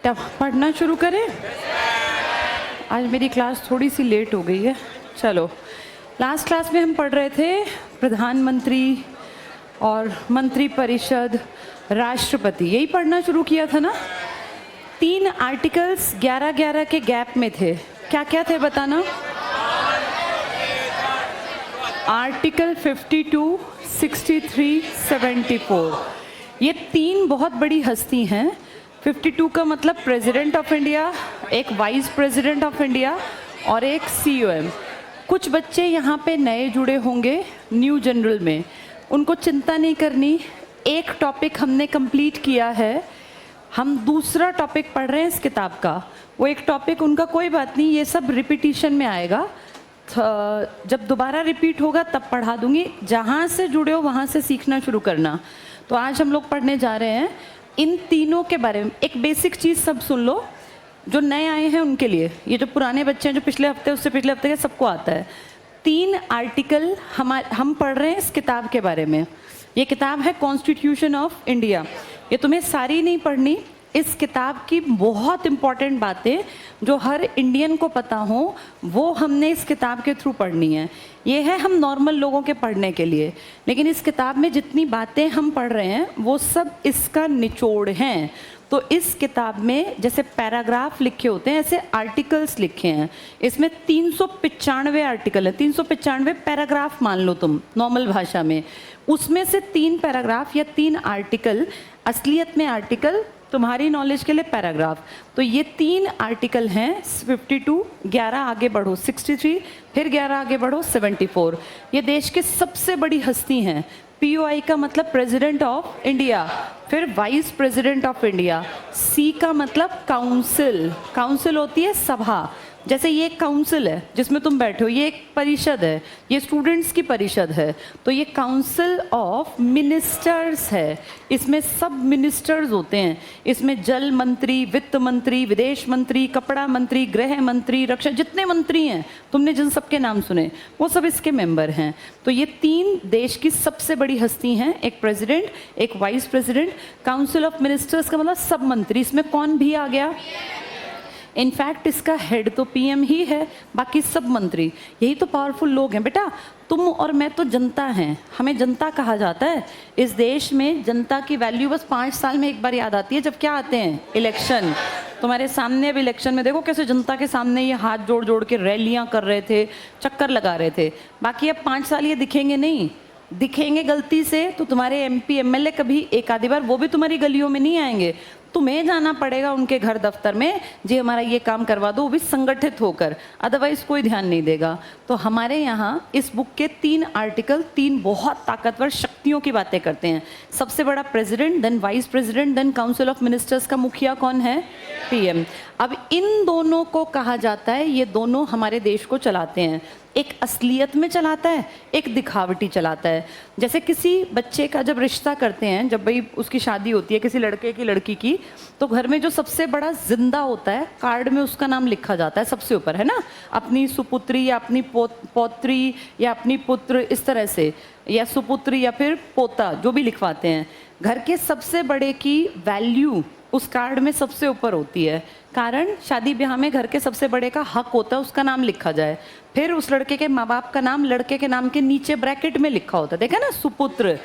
बेटा पढ़ना शुरू करें। आज मेरी क्लास थोड़ी सी लेट हो गई है। चलो, लास्ट क्लास में हम पढ़ रहे थे प्रधानमंत्री और मंत्रिपरिषद, राष्ट्रपति, यही पढ़ना शुरू किया था ना। 3 आर्टिकल्स 11-11 के गैप में थे। क्या क्या थे बताना? आर्टिकल 52, 63, 74। ये 3 बहुत बड़ी हस्ती हैं। 52 का मतलब प्रेसिडेंट ऑफ इंडिया, एक वाइस प्रेसिडेंट ऑफ इंडिया और एक COM। कुछ बच्चे यहाँ पे नए जुड़े होंगे न्यू जनरल में, उनको चिंता नहीं करनी। एक टॉपिक हमने कंप्लीट किया है, हम दूसरा टॉपिक पढ़ रहे हैं इस किताब का। वो एक टॉपिक उनका कोई बात नहीं, ये सब रिपीटिशन में आएगा। जब दोबारा रिपीट होगा तब पढ़ा दूंगी। जहाँ से जुड़े हो वहाँ से सीखना शुरू करना। तो आज हम लोग पढ़ने जा रहे हैं इन तीनों के बारे में। एक बेसिक चीज़ सब सुन लो, जो नए आए हैं उनके लिए। ये जो पुराने बच्चे हैं, जो पिछले हफ्ते उससे पिछले हफ्ते के, सबको आता है। 3 आर्टिकल हम पढ़ रहे हैं इस किताब के बारे में। ये किताब है कॉन्स्टिट्यूशन ऑफ इंडिया। ये तुम्हें सारी नहीं पढ़नी, इस किताब की बहुत इंपॉर्टेंट बातें जो हर इंडियन को पता हो वो हमने इस किताब के थ्रू पढ़नी है। ये है हम नॉर्मल लोगों के पढ़ने के लिए, लेकिन इस किताब में जितनी बातें हम पढ़ रहे हैं वो सब इसका निचोड़ हैं। तो इस किताब में जैसे पैराग्राफ लिखे होते हैं, ऐसे आर्टिकल्स लिखे हैं। इसमें 395 आर्टिकल है, 395 पैराग्राफ मान लो तुम नॉर्मल भाषा में। उसमें से 3 पैराग्राफ या 3 आर्टिकल, असलियत में आर्टिकल, तुम्हारी नॉलेज के लिए पैराग्राफ। तो ये 3 आर्टिकल हैं। 52, 11 आगे बढ़ो 63, फिर 11 आगे बढ़ो 74। ये देश के सबसे बड़ी हस्ती हैं। POI का मतलब प्रेसिडेंट ऑफ इंडिया, फिर vice president of India. C का मतलब काउंसिल, काउंसिल होती है सभा। जैसे ये एक काउंसिल है जिसमें तुम बैठे हो, ये एक परिषद है, ये स्टूडेंट्स की परिषद है। तो ये काउंसिल ऑफ मिनिस्टर्स है, इसमें सब मिनिस्टर्स होते हैं। इसमें जल मंत्री, वित्त मंत्री, विदेश मंत्री, कपड़ा मंत्री, गृह मंत्री, रक्षा, जितने मंत्री हैं तुमने जिन सबके नाम सुने वो सब इसके मेंबर हैं। तो ये 3 देश की सबसे बड़ी हस्ती हैं, एक प्रेसिडेंट, एक vice president. Council of ministers का मतलब सब मंत्री। इसमें कौन भी आ गया? इनफैक्ट इसका हेड तो PM ही है, बाकी सब मंत्री। यही तो पावरफुल लोग हैं बेटा। तुम और मैं तो जनता हैं, हमें जनता कहा जाता है। इस देश में जनता की वैल्यू बस 5 साल में एक बार याद आती है, जब क्या आते हैं? इलेक्शन। तुम्हारे सामने अब इलेक्शन में देखो कैसे जनता के सामने ये हाथ जोड़ जोड़ के रैलियां कर रहे थे, चक्कर लगा रहे थे। बाकी अब 5 साल ये दिखेंगे नहीं। दिखेंगे गलती से तो तुम्हारे MP MLA कभी एक आधी बार, वो भी तुम्हारी गलियों में नहीं आएंगे। तुम्हें जाना पड़ेगा उनके घर दफ्तर में, जी हमारा ये काम करवा दो, वो भी संगठित होकर, अदरवाइज कोई ध्यान नहीं देगा। तो हमारे यहाँ इस बुक के 3 आर्टिकल 3 बहुत ताकतवर शक्तियों की बातें करते हैं। सबसे बड़ा president, then vice president, then council of ministers का मुखिया कौन है? PM। अब इन दोनों को कहा जाता है, ये दोनों हमारे देश को चलाते हैं। एक असलियत में चलाता है, एक दिखावटी चलाता है। जैसे किसी बच्चे का जब रिश्ता करते हैं, जब भाई उसकी शादी होती है किसी लड़के की लड़की की, तो घर में जो सबसे बड़ा जिंदा होता है, कार्ड में उसका नाम लिखा जाता है सबसे ऊपर, है ना? अपनी सुपुत्री या अपनी पौत्री या अपनी पुत्र, इस तरह से, या सुपुत्री या फिर पोता, जो भी लिखवाते हैं। घर के सबसे बड़े की वैल्यू उस कार्ड में सबसे ऊपर होती है। कारण शादी ब्याह में घर के सबसे बड़े का हक होता है उसका नाम लिखा जाए। फिर उस लड़के के माँ बाप का नाम लड़के के नाम के नीचे ब्रैकेट में लिखा होता है। देखा ना, सुपुत्र।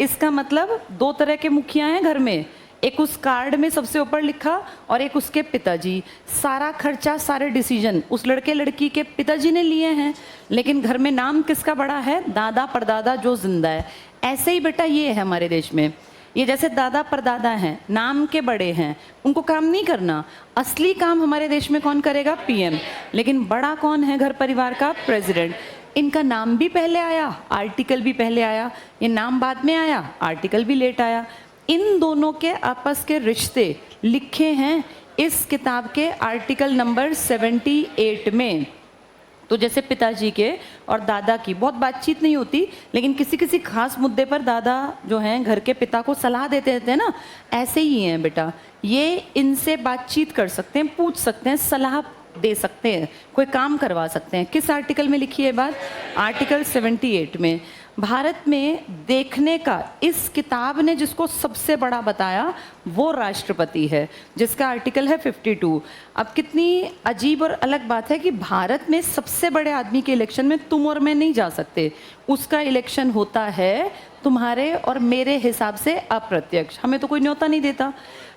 इसका मतलब 2 तरह के मुखिया हैं घर में, एक उस कार्ड में सबसे ऊपर लिखा और एक उसके पिताजी। सारा खर्चा, सारे डिसीजन उस लड़के लड़की के पिताजी ने लिए हैं, लेकिन घर में नाम किसका बड़ा है? दादा परदादा जो जिंदा है। ऐसे ही बेटा ये है हमारे देश में। ये जैसे दादा परदादा हैं, नाम के बड़े हैं, उनको काम नहीं करना। असली काम हमारे देश में कौन करेगा? PM। लेकिन बड़ा कौन है घर परिवार का? प्रेसिडेंट। इनका नाम भी पहले आया, आर्टिकल भी पहले आया। ये नाम बाद में आया, आर्टिकल भी लेट आया। इन दोनों के आपस के रिश्ते लिखे हैं इस किताब के आर्टिकल नंबर 78 में। तो जैसे पिताजी के और दादा की बहुत बातचीत नहीं होती, लेकिन किसी किसी खास मुद्दे पर दादा जो हैं घर के पिता को सलाह देते रहते हैं ना, ऐसे ही हैं बेटा। ये इनसे बातचीत कर सकते हैं, पूछ सकते हैं, सलाह दे सकते हैं, कोई काम करवा सकते हैं। किस आर्टिकल में लिखी है बात? आर्टिकल 78 में। भारत में देखने का इस किताब ने जिसको सबसे बड़ा बताया वो राष्ट्रपति है, जिसका आर्टिकल है 52। अब कितनी अजीब और अलग बात है कि भारत में सबसे बड़े आदमी के इलेक्शन में तुम और मैं नहीं जा सकते, उसका इलेक्शन होता है तुम्हारे और मेरे हिसाब से अप्रत्यक्ष। हमें तो कोई न्योता नहीं देता,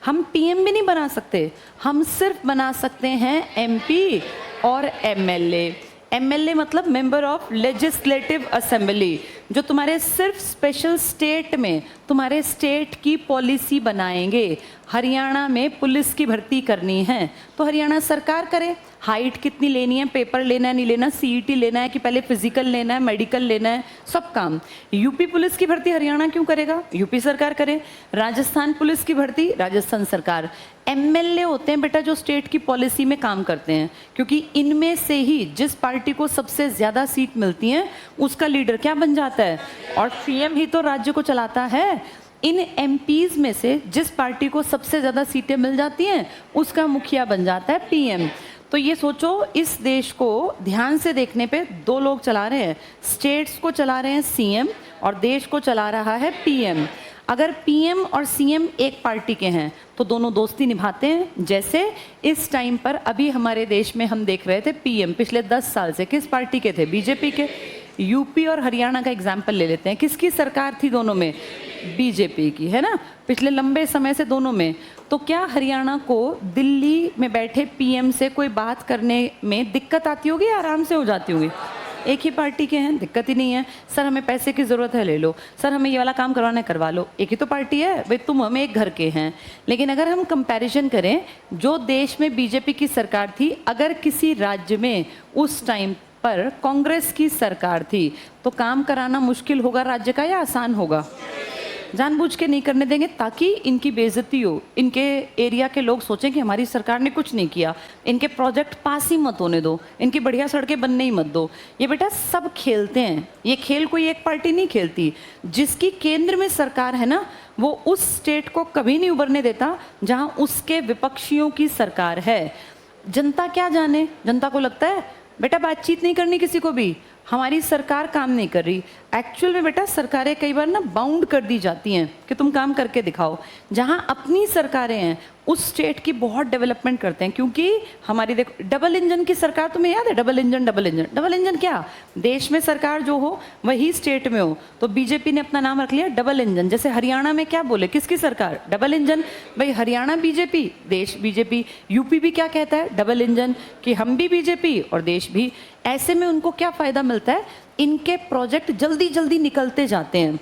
हम पीएम भी नहीं बना सकते, हम सिर्फ बना सकते हैं एमपी और एमएलए। एमएलए मतलब मेंबर ऑफ लेजिस्लेटिव असेंबली, जो तुम्हारे सिर्फ स्पेशल स्टेट में तुम्हारे स्टेट की पॉलिसी बनाएंगे। हरियाणा में पुलिस की भर्ती करनी है तो हरियाणा सरकार करे, हाइट कितनी लेनी है, पेपर लेना है नहीं लेना, सीईटी लेना है कि पहले फिजिकल लेना है, मेडिकल लेना है, सब काम। यूपी पुलिस की भर्ती हरियाणा क्यों करेगा, यूपी सरकार करे। राजस्थान पुलिस की भर्ती राजस्थान सरकार। एमएलए होते हैं बेटा जो स्टेट की पॉलिसी में काम करते हैं, क्योंकि इनमें से ही जिस पार्टी को सबसे ज़्यादा सीट मिलती हैं उसका लीडर क्या बन जाता है, और सीएम ही तो राज्य को चलाता है। इन एमपीज में से जिस पार्टी को सबसे ज़्यादा सीटें मिल जाती हैं उसका मुखिया बन जाता है पीएम। तो ये सोचो, इस देश को ध्यान से देखने पे दो लोग चला रहे हैं, स्टेट्स को चला रहे हैं सीएम और देश को चला रहा है पीएम। अगर पीएम और सीएम एक पार्टी के हैं तो दोनों दोस्ती निभाते हैं। जैसे इस टाइम पर अभी हमारे देश में हम देख रहे थे पीएम पिछले 10 साल से किस पार्टी के थे, बीजेपी के। यूपी और हरियाणा का एग्जाम्पल ले लेते हैं, किसकी सरकार थी दोनों में, बीजेपी की, है ना, पिछले लंबे समय से दोनों में। तो क्या हरियाणा को दिल्ली में बैठे पीएम से कोई बात करने में दिक्कत आती होगी, आराम से हो जाती होगी? एक ही पार्टी के हैं, दिक्कत ही नहीं है। सर हमें पैसे की ज़रूरत है, ले लो। सर हमें ये वाला काम करवाना है, करवा लो। एक ही तो पार्टी है भाई, तुम हम एक घर के हैं। लेकिन अगर हम कंपैरिजन करें, जो देश में बीजेपी की सरकार थी, अगर किसी राज्य में उस टाइम पर कांग्रेस की सरकार थी तो काम कराना मुश्किल होगा राज्य का या आसान होगा? जानबूझ के नहीं करने देंगे ताकि इनकी बेइज्जती हो, इनके एरिया के लोग सोचें कि हमारी सरकार ने कुछ नहीं किया, इनके प्रोजेक्ट पास ही मत होने दो, इनकी बढ़िया सड़कें बनने ही मत दो। ये बेटा सब खेलते हैं, ये खेल कोई एक पार्टी नहीं खेलती। जिसकी केंद्र में सरकार है ना, वो उस स्टेट को कभी नहीं उभरने देता जहां उसके विपक्षियों की सरकार है। जनता क्या जाने, जनता को लगता है बेटा बातचीत नहीं करनी किसी को भी, हमारी सरकार काम नहीं कर रही। एक्चुअल में बेटा सरकारें कई बार ना बाउंड कर दी जाती हैं कि तुम काम करके दिखाओ। जहां अपनी सरकारें हैं उस स्टेट की बहुत डेवलपमेंट करते हैं, क्योंकि हमारी देखो डबल इंजन की सरकार, तुम्हें याद है डबल इंजन? डबल इंजन क्या, देश में सरकार जो हो वही स्टेट में हो। तो बीजेपी ने अपना नाम रख लिया डबल इंजन। जैसे हरियाणा में क्या बोले, किसकी सरकार, डबल इंजन। भाई हरियाणा बीजेपी, देश बीजेपी। यूपी भी क्या कहता है, डबल इंजन, कि हम भी बीजेपी और देश भी। ऐसे में उनको क्या फ़ायदा मिलता है, इनके प्रोजेक्ट जल्दी जल्दी निकलते जाते हैं।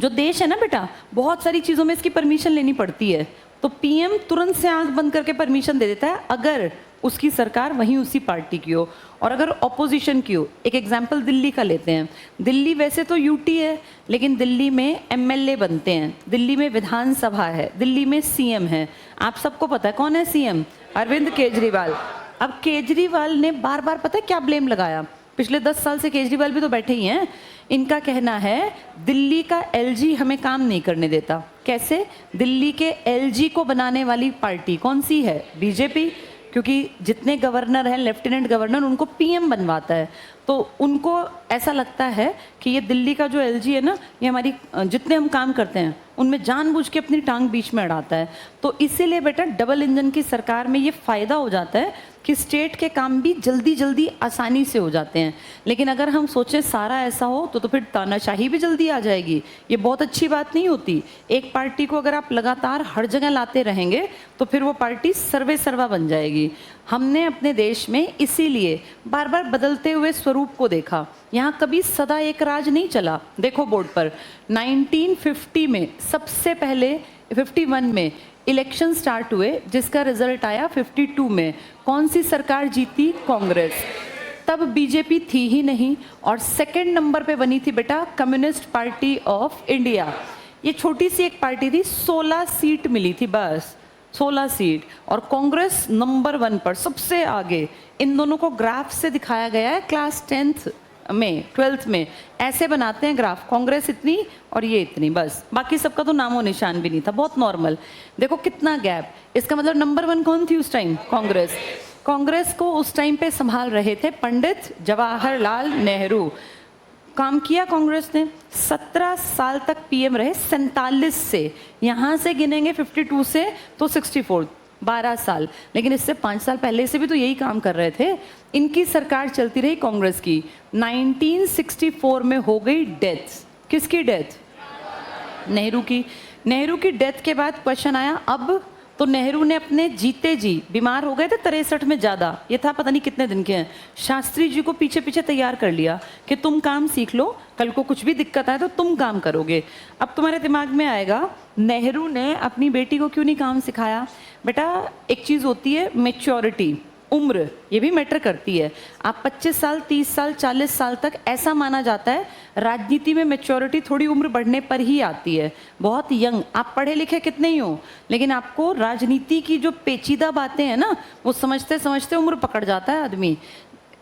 जो देश है ना बेटा, बहुत सारी चीज़ों में इसकी परमिशन लेनी पड़ती है, तो पीएम तुरंत से आंख बंद करके परमिशन दे देता है अगर उसकी सरकार वहीं उसी पार्टी की हो और अगर ऑपोजिशन की हो। एक एग्जांपल दिल्ली का लेते हैं। दिल्ली वैसे तो यूटी है, लेकिन दिल्ली में एमएलए बनते हैं, दिल्ली में विधानसभा है, दिल्ली में सीएम है। आप सबको पता है कौन है सीएम, अरविंद केजरीवाल। अब केजरीवाल ने बार बार पता है क्या ब्लेम लगाया, पिछले 10 साल से केजरीवाल भी तो बैठे ही हैं। इनका कहना है दिल्ली का एलजी हमें काम नहीं करने देता। कैसे, दिल्ली के एलजी को बनाने वाली पार्टी कौन सी है, बीजेपी, क्योंकि जितने गवर्नर हैं, लेफ्टिनेंट गवर्नर, उनको पीएम बनवाता है। तो उनको ऐसा लगता है कि ये दिल्ली का जो एलजी है ना, ये हमारी जितने हम काम करते हैं उनमें जानबूझ के अपनी टांग बीच में अड़ाता है। तो इसीलिए बेटा डबल इंजन की सरकार में ये फ़ायदा हो जाता है कि स्टेट के काम भी जल्दी जल्दी आसानी से हो जाते हैं। लेकिन अगर हम सोचें सारा ऐसा हो तो फिर तानाशाही भी जल्दी आ जाएगी। ये बहुत अच्छी बात नहीं होती। एक पार्टी को अगर आप लगातार हर जगह लाते रहेंगे तो फिर वो पार्टी सर्वे सर्वा बन जाएगी। हमने अपने देश में इसीलिए बार बार बदलते हुए स्वरूप को देखा। यहाँ कभी सदा एक राज नहीं चला। देखो बोर्ड पर 1950 में सबसे पहले 51 में इलेक्शन स्टार्ट हुए, जिसका रिजल्ट आया 52 में। कौन सी सरकार जीती, कांग्रेस। तब बीजेपी थी ही नहीं और सेकंड नंबर पे बनी थी बेटा कम्युनिस्ट पार्टी ऑफ इंडिया। ये छोटी सी एक पार्टी थी, 16 सीट मिली थी बस, 16 सीट। और कांग्रेस नंबर 1 पर सबसे आगे। इन दोनों को ग्राफ से दिखाया गया है क्लास 10th में, 12th में ऐसे बनाते हैं ग्राफ, कांग्रेस इतनी और ये इतनी, बस। बाकी सबका तो नामो निशान भी नहीं था, बहुत नॉर्मल। देखो कितना गैप। इसका मतलब नंबर 1 कौन थी उस टाइम, कांग्रेस। कांग्रेस को उस टाइम पे संभाल रहे थे पंडित जवाहरलाल नेहरू। काम किया कांग्रेस ने, 17 साल तक पीएम रहे, 47 से, यहाँ से गिनेंगे 52 से तो 64, 12 साल। लेकिन इससे 5 साल पहले से भी तो यही काम कर रहे थे। इनकी सरकार चलती रही कांग्रेस की। 1964 में हो गई डेथ। किसकी डेथ? नेहरू की। नेहरू की डेथ के बाद क्वेश्चन आया अब तो नेहरू ने अपने जीते जी, बीमार हो गए थे 63 में ज़्यादा, ये था पता नहीं कितने दिन के हैं, शास्त्री जी को पीछे पीछे तैयार कर लिया कि तुम काम सीख लो, कल को कुछ भी दिक्कत आए तो तुम काम करोगे। अब तुम्हारे दिमाग में आएगा नेहरू ने अपनी बेटी को क्यों नहीं काम सिखाया? बेटा एक चीज़ होती है मैच्योरिटी, उम्र, ये भी मैटर करती है। आप 25 साल, 30 साल, 40 साल तक ऐसा माना जाता है, राजनीति में मैच्योरिटी थोड़ी उम्र बढ़ने पर ही आती है। बहुत यंग, आप पढ़े लिखे कितने ही हो, लेकिन आपको राजनीति की जो पेचीदा बातें हैं ना, वो समझते समझते उम्र पकड़ जाता है आदमी।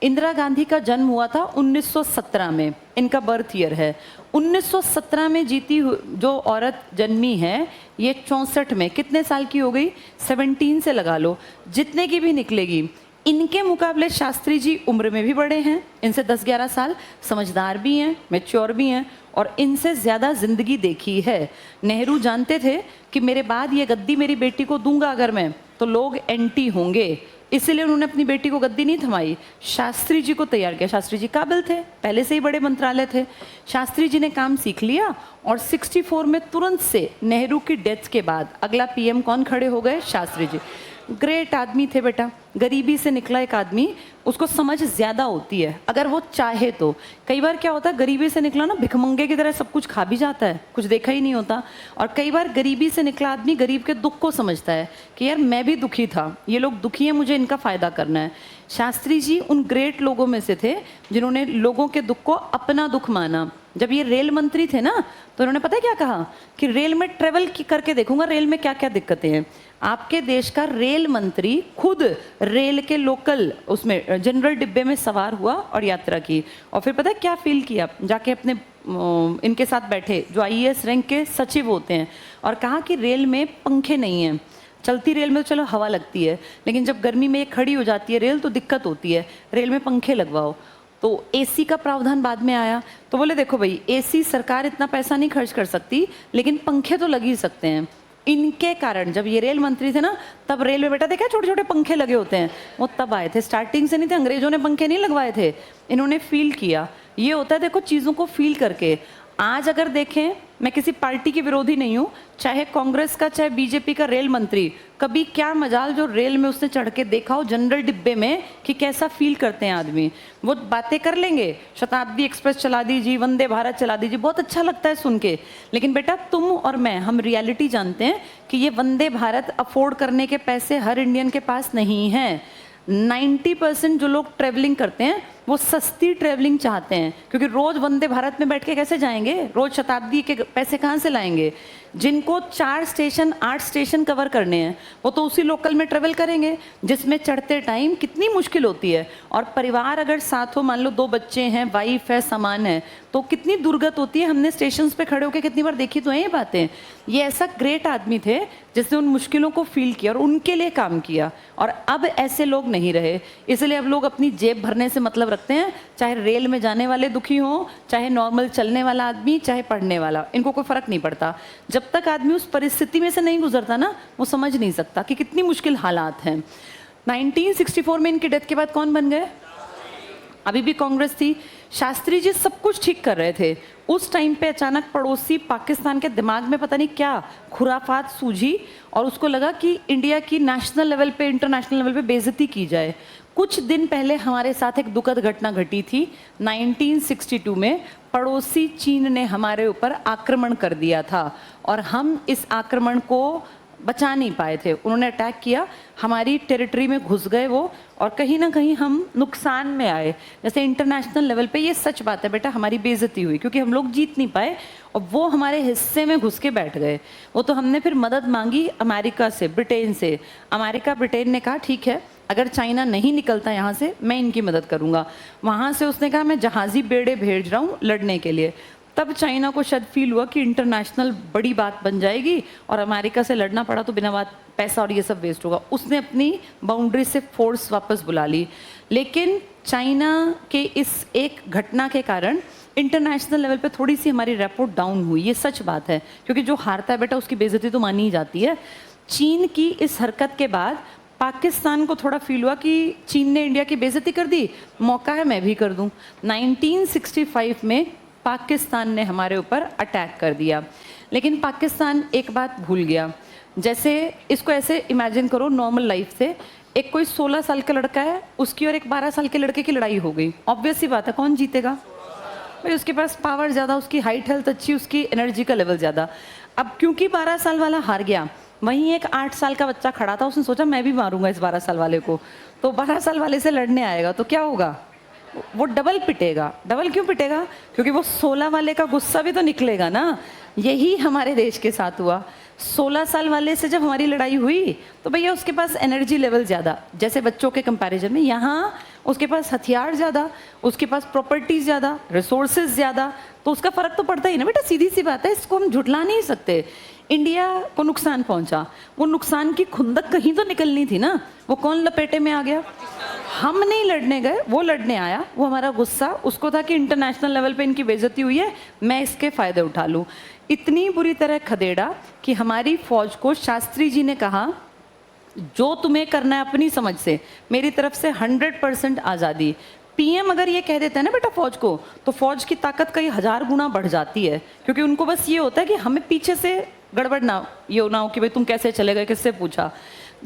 इंदिरा गांधी का जन्म हुआ था 1917 में, इनका बर्थ ईयर है। 1917 में जीती जो औरत जन्मी है, ये 64 में कितने साल की हो गई? 17 से लगा लो, जितने की भी निकलेगी। इनके मुकाबले शास्त्री जी उम्र में भी बड़े हैं, इनसे 10-11 साल, समझदार भी हैं, मैच्योर भी हैं और इनसे ज़्यादा ज़िंदगी देखी है। नेहरू जानते थे कि मेरे बाद ये गद्दी मेरी बेटी को दूंगा अगर मैं, तो लोग एंटी होंगे, इसलिए उन्होंने अपनी बेटी को गद्दी नहीं थमाई, शास्त्री जी को तैयार किया। शास्त्री जी काबिल थे, पहले से ही बड़े मंत्रालय थे। शास्त्री जी ने काम सीख लिया और 64 में तुरंत से नेहरू की डेथ के बाद अगला पीएम कौन खड़े हो गए? शास्त्री जी। ग्रेट आदमी थे बेटा, गरीबी से निकला एक आदमी, उसको समझ ज़्यादा होती है अगर वो चाहे तो। कई बार क्या होता है, गरीबी से निकला ना भिखमंगे की तरह सब कुछ खा भी जाता है, कुछ देखा ही नहीं होता। और कई बार गरीबी से निकला आदमी गरीब के दुख को समझता है कि यार मैं भी दुखी था, ये लोग दुखी हैं, मुझे इनका फ़ायदा करना है। शास्त्री जी उन ग्रेट लोगों में से थे जिन्होंने लोगों के दुख को अपना दुख माना। जब ये रेल मंत्री थे ना, तो उन्होंने पता है क्या कहा कि रेल में ट्रेवल करके देखूंगा रेल में क्या क्या दिक्कतें हैं। आपके देश का रेल मंत्री खुद रेल के लोकल उसमें जनरल डिब्बे में सवार हुआ और यात्रा की, और फिर पता है क्या फील किया? जाके अपने इनके साथ बैठे जो आईएएस रैंक के सचिव होते हैं और कहा कि रेल में पंखे नहीं हैं। चलती रेल में तो चलो हवा लगती है, लेकिन जब गर्मी में ये खड़ी हो जाती है रेल तो दिक्कत होती है, रेल में पंखे लगवाओ। तो एसी का प्रावधान बाद में आया, तो बोले देखो भाई एसी सरकार इतना पैसा नहीं खर्च कर सकती, लेकिन पंखे तो लग ही सकते हैं। इनके कारण जब ये रेल मंत्री थे ना, तब रेल में बेटा देखा छोटे छोटे पंखे लगे होते हैं, वो तब आए थे, स्टार्टिंग से नहीं थे। अंग्रेजों ने पंखे नहीं लगवाए थे, इन्होंने फील किया। ये होता है देखो चीज़ों को फील करके। आज अगर देखें, मैं किसी पार्टी की विरोधी नहीं हूँ, चाहे कांग्रेस का चाहे बीजेपी का रेल मंत्री, कभी क्या मजाल जो रेल में उसने चढ़ के देखा हो जनरल डिब्बे में कि कैसा फील करते हैं आदमी। वो बातें कर लेंगे, शताब्दी एक्सप्रेस चला दीजिए, वंदे भारत चला दीजिए, बहुत अच्छा लगता है सुन के, लेकिन बेटा तुम और मैं, हम रियलिटी जानते हैं कि ये वंदे भारत अफोर्ड करने के पैसे हर इंडियन के पास नहीं हैं। 90% जो लोग ट्रैवलिंग करते हैं वो सस्ती ट्रैवलिंग चाहते हैं, क्योंकि रोज वंदे भारत में बैठ के कैसे जाएंगे, रोज शताब्दी के पैसे कहाँ से लाएंगे? जिनको 4 स्टेशन 8 स्टेशन कवर करने हैं वो तो उसी लोकल में ट्रेवल करेंगे, जिसमें चढ़ते टाइम कितनी मुश्किल होती है। और परिवार अगर साथ हो, मान लो 2 बच्चे हैं, वाइफ है, सामान है, तो कितनी दुर्गत होती है। हमने स्टेशन पे खड़े होकर कितनी बार देखी तो है ये बातें। ये ऐसा ग्रेट आदमी थे जिसने उन मुश्किलों को फील किया और उनके लिए काम किया, और अब ऐसे लोग नहीं रहे। इसलिए अब लोग अपनी जेब भरने से मतलब रखते हैं, चाहे रेल में जाने वाले दुखी हों, चाहे नॉर्मल चलने वाला आदमी, चाहे पढ़ने वाला, इनको कोई फर्क नहीं पड़ता। जब तक आदमी उस परिस्थिति में से नहीं गुजरता ना, वो समझ नहीं सकता कि कितनी मुश्किल हालात हैं। 1964 में इनकी डेथ के बाद कौन बन गए? अभी भी कांग्रेस थी। शास्त्री जी सब कुछ ठीक कर रहे थे, उस टाइम पे अचानक पड़ोसी पाकिस्तान के दिमाग में पता नहीं क्या खुराफात सूझी और उसको लगा कि इंडिया की नेशनल लेवल पे, इंटरनेशनल लेवल पे बेइज्जती की जाए। कुछ दिन पहले हमारे साथ एक दुखद घटना घटी थी। 1962 में पड़ोसी चीन ने हमारे ऊपर आक्रमण कर दिया था और हम इस आक्रमण को बचा नहीं पाए थे। उन्होंने अटैक किया, हमारी टेरिटरी में घुस गए वो, और कहीं ना कहीं हम नुकसान में आए। जैसे इंटरनेशनल लेवल पे ये सच बात है बेटा, हमारी बेइज्जती हुई क्योंकि हम लोग जीत नहीं पाए और वो हमारे हिस्से में घुस के बैठ गए। वो तो हमने फिर मदद मांगी अमेरिका से, ब्रिटेन से। अमेरिका ब्रिटेन ने कहा ठीक है, अगर चाइना नहीं निकलता यहाँ से मैं इनकी मदद करूँगा। वहाँ से उसने कहा मैं जहाज़ी बेड़े भेज रहा हूँ लड़ने के लिए। तब चाइना को शायद फील हुआ कि इंटरनेशनल बड़ी बात बन जाएगी और अमेरिका से लड़ना पड़ा तो बिना बात पैसा और ये सब वेस्ट होगा। उसने अपनी बाउंड्री से फोर्स वापस बुला ली। लेकिन चाइना के इस एक घटना के कारण इंटरनेशनल लेवल पे थोड़ी सी हमारी रेपो डाउन हुई, ये सच बात है, क्योंकि जो हारता है बेटा उसकी बेइज्जती तो मानी ही जाती है। चीन की इस हरकत के बाद पाकिस्तान को थोड़ा फील हुआ कि चीन ने इंडिया की बेइज्जती कर दी, मौका है मैं भी कर दूं। 1965 में पाकिस्तान ने हमारे ऊपर अटैक कर दिया, लेकिन पाकिस्तान एक बात भूल गया। जैसे इसको ऐसे इमेजिन करो नॉर्मल लाइफ से, एक कोई 16 साल का लड़का है, उसकी और एक 12 साल के लड़के की लड़ाई हो गई, ऑब्वियस सी बात है कौन जीतेगा भाई? उसके पास पावर ज़्यादा, उसकी हाइट हेल्थ अच्छी, उसकी एनर्जी का लेवल ज़्यादा। अब क्योंकि 12 साल वाला हार गया, वहीं एक 8 साल का बच्चा खड़ा था, उसने सोचा मैं भी मारूंगा इस 12 साल वाले को, तो 12 साल वाले से लड़ने आएगा तो क्या होगा? वो डबल पिटेगा। डबल क्यों पिटेगा? क्योंकि वो 16 वाले का गुस्सा भी तो निकलेगा ना। यही हमारे देश के साथ हुआ। 16 साल वाले से जब हमारी लड़ाई हुई तो भैया उसके पास एनर्जी लेवल ज़्यादा, जैसे बच्चों के कंपैरिजन में, यहाँ उसके पास हथियार ज़्यादा, उसके पास प्रॉपर्टीज ज़्यादा, रिसोर्सेज ज़्यादा, तो उसका फ़र्क तो पड़ता ही ना बेटा, सीधी सी बात है, इसको हम झुठला नहीं सकते। इंडिया को नुकसान पहुंचा, वो नुकसान की खुंदक कहीं तो निकलनी थी ना, वो कौन लपेटे में आ गया? हम नहीं लड़ने गए, वो लड़ने आया। वो हमारा गुस्सा उसको था कि इंटरनेशनल लेवल पे इनकी बेइज्जती हुई है, मैं इसके फ़ायदे उठा लूँ। इतनी बुरी तरह खदेड़ा कि हमारी फौज को शास्त्री जी ने कहा जो तुम्हें करना है अपनी समझ से, मेरी तरफ से 100% आज़ादी। पीएम अगर ये कह देता है ना बेटा फौज को, तो फौज की ताकत कई 1000 गुना बढ़ जाती है, क्योंकि उनको बस ये होता है कि हमें पीछे से गड़बड़ ना ये ना हो कि भाई तुम कैसे चले गए, किससे पूछा।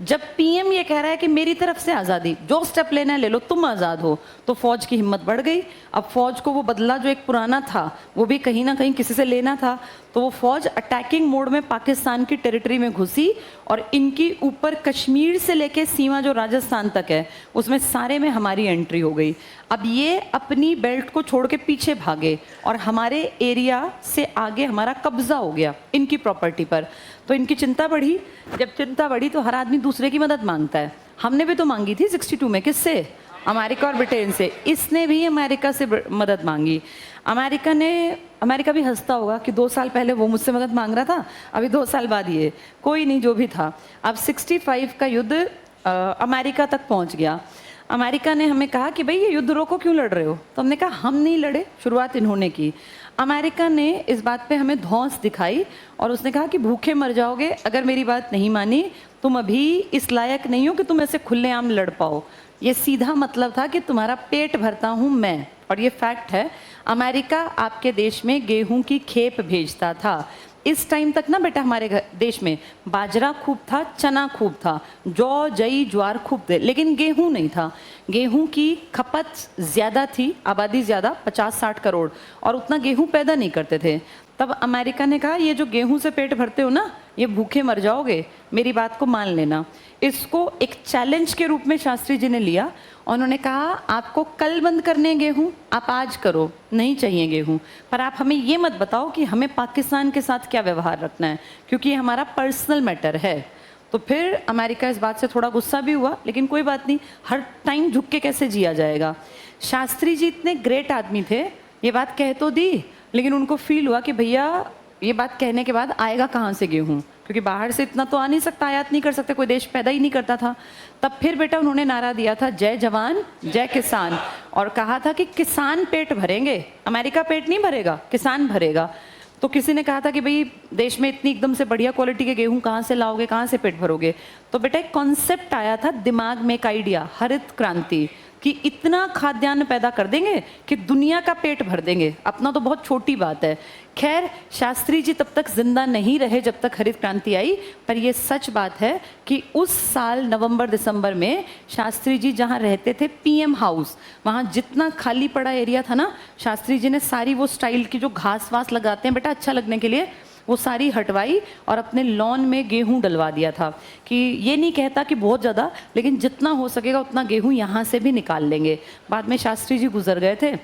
जब पीएम ये कह रहा है कि मेरी तरफ से आज़ादी, जो स्टेप लेना है ले लो, तुम आज़ाद हो, तो फौज की हिम्मत बढ़ गई। अब फौज को वो बदला जो एक पुराना था वो भी कहीं ना कहीं किसी से लेना था, तो वो फौज अटैकिंग मोड में पाकिस्तान की टेरिटरी में घुसी और इनकी ऊपर कश्मीर से लेके सीमा जो राजस्थान तक है उसमें सारे में हमारी एंट्री हो गई। अब ये अपनी बेल्ट को छोड़ के पीछे भागे और हमारे एरिया से आगे हमारा कब्जा हो गया इनकी प्रॉपर्टी पर, तो इनकी चिंता बढ़ी। जब चिंता बढ़ी तो हर आदमी दूसरे की मदद मांगता है। हमने भी तो मांगी थी 62 में, किससे? अमेरिका और ब्रिटेन से। इसने भी अमेरिका से मदद मांगी। अमेरिका भी हंसता होगा कि 2 साल पहले वो मुझसे मदद मांग रहा था, अभी 2 साल बाद ये, कोई नहीं, जो भी था। अब 65 का युद्ध अमेरिका तक पहुंच गया। अमेरिका ने हमें कहा कि भाई ये युद्ध रोको, क्यों लड़ रहे हो? तो हमने कहा हम नहीं लड़े, शुरुआत इन्होंने की। अमेरिका ने इस बात पे हमें धौंस दिखाई और उसने कहा कि भूखे मर जाओगे अगर मेरी बात नहीं मानी, तुम अभी इस लायक नहीं हो कि तुम ऐसे खुलेआम लड़ पाओ। ये सीधा मतलब था कि तुम्हारा पेट भरता हूँ मैं, और ये फैक्ट है। अमेरिका आपके देश में गेहूं की खेप भेजता था। इस टाइम तक ना बेटा हमारे देश में बाजरा खूब था, चना खूब था, जौ जई ज्वार खूब थे, लेकिन गेहूं नहीं था। गेहूं की खपत ज़्यादा थी, आबादी ज़्यादा 50-60 करोड़, और उतना गेहूं पैदा नहीं करते थे। तब अमेरिका ने कहा ये जो गेहूं से पेट भरते हो ना, ये भूखे मर जाओगे, मेरी बात को मान लेना। इसको एक चैलेंज के रूप में शास्त्री जी ने लिया। उन्होंने कहा आपको कल बंद करने हैं गेहूं, आप आज करो, नहीं चाहिए गेहूं, पर आप हमें ये मत बताओ कि हमें पाकिस्तान के साथ क्या व्यवहार रखना है, क्योंकि ये हमारा पर्सनल मैटर है। तो फिर अमेरिका इस बात से थोड़ा गुस्सा भी हुआ, लेकिन कोई बात नहीं, हर टाइम झुक के कैसे जिया जाएगा। शास्त्री जी इतने ग्रेट आदमी थे, ये बात कह तो दी, लेकिन उनको फील हुआ कि भैया ये बात कहने के बाद आएगा कहाँ से गेहूँ, क्योंकि बाहर से इतना तो आ नहीं सकता, आयात नहीं कर सकते, कोई देश पैदा ही नहीं करता था। तब फिर बेटा उन्होंने नारा दिया था जय जवान जय किसान, और कहा था कि किसान पेट भरेंगे, अमेरिका पेट नहीं भरेगा, किसान भरेगा। तो किसी ने कहा था कि भाई देश में इतनी एकदम से बढ़िया क्वालिटी के गेहूं कहाँ से लाओगे, कहाँ से पेट भरोगे? तो बेटा एक कॉन्सेप्ट आया था दिमाग में, एक आइडिया, हरित क्रांति, कि इतना खाद्यान्न पैदा कर देंगे कि दुनिया का पेट भर देंगे। अपना तो बहुत छोटी बात है। खैर शास्त्री जी तब तक जिंदा नहीं रहे जब तक हरित क्रांति आई, पर यह सच बात है कि उस साल नवंबर दिसंबर में शास्त्री जी जहाँ रहते थे पीएम हाउस, वहाँ जितना खाली पड़ा एरिया था ना, शास्त्री जी ने सारी वो स्टाइल की जो घास वास लगाते हैं बेटा अच्छा लगने के लिए, वो सारी हटवाई और अपने लॉन में गेहूं डलवा दिया था। कि ये नहीं कहता कि बहुत ज़्यादा, लेकिन जितना हो सकेगा उतना गेहूं यहाँ से भी निकाल लेंगे। बाद में शास्त्री जी गुजर गए थे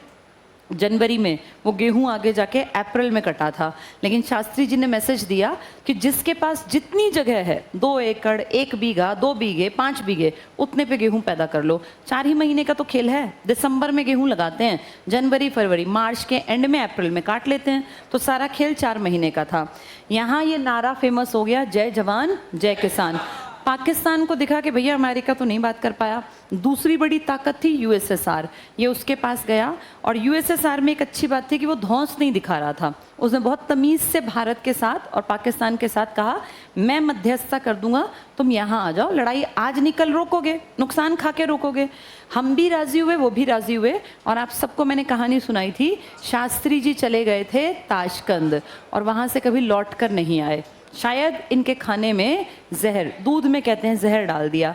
जनवरी में, वो गेहूं आगे जाके अप्रैल में कटा था, लेकिन शास्त्री जी ने मैसेज दिया कि जिसके पास जितनी जगह है, 2 एकड़, 1 बीघा, 2 बीघे, 5 बीघे, उतने पे गेहूं पैदा कर लो। 4 ही महीने का तो खेल है, दिसंबर में गेहूं लगाते हैं, जनवरी फरवरी मार्च के एंड में अप्रैल में काट लेते हैं, तो सारा खेल 4 महीने का था। यहाँ ये नारा फेमस हो गया जय जवान जय किसान। पाकिस्तान को दिखा कि भैया अमेरिका तो नहीं बात कर पाया। दूसरी बड़ी ताकत थी यूएसएसआर, ये उसके पास गया और यूएसएसआर में एक अच्छी बात थी कि वो धौंस नहीं दिखा रहा था। उसने बहुत तमीज़ से भारत के साथ और पाकिस्तान के साथ कहा मैं मध्यस्थता कर दूंगा, तुम यहाँ आ जाओ, लड़ाई आज नहीं कल रोकोगे, नुकसान खा के रोकोगे। हम भी राज़ी हुए, वो भी राज़ी हुए। और आप सबको मैंने कहानी सुनाई थी, शास्त्री जी चले गए थे ताशकंद और वहाँ से कभी लौट कर नहीं आए। शायद इनके खाने में जहर, दूध में कहते हैं जहर डाल दिया।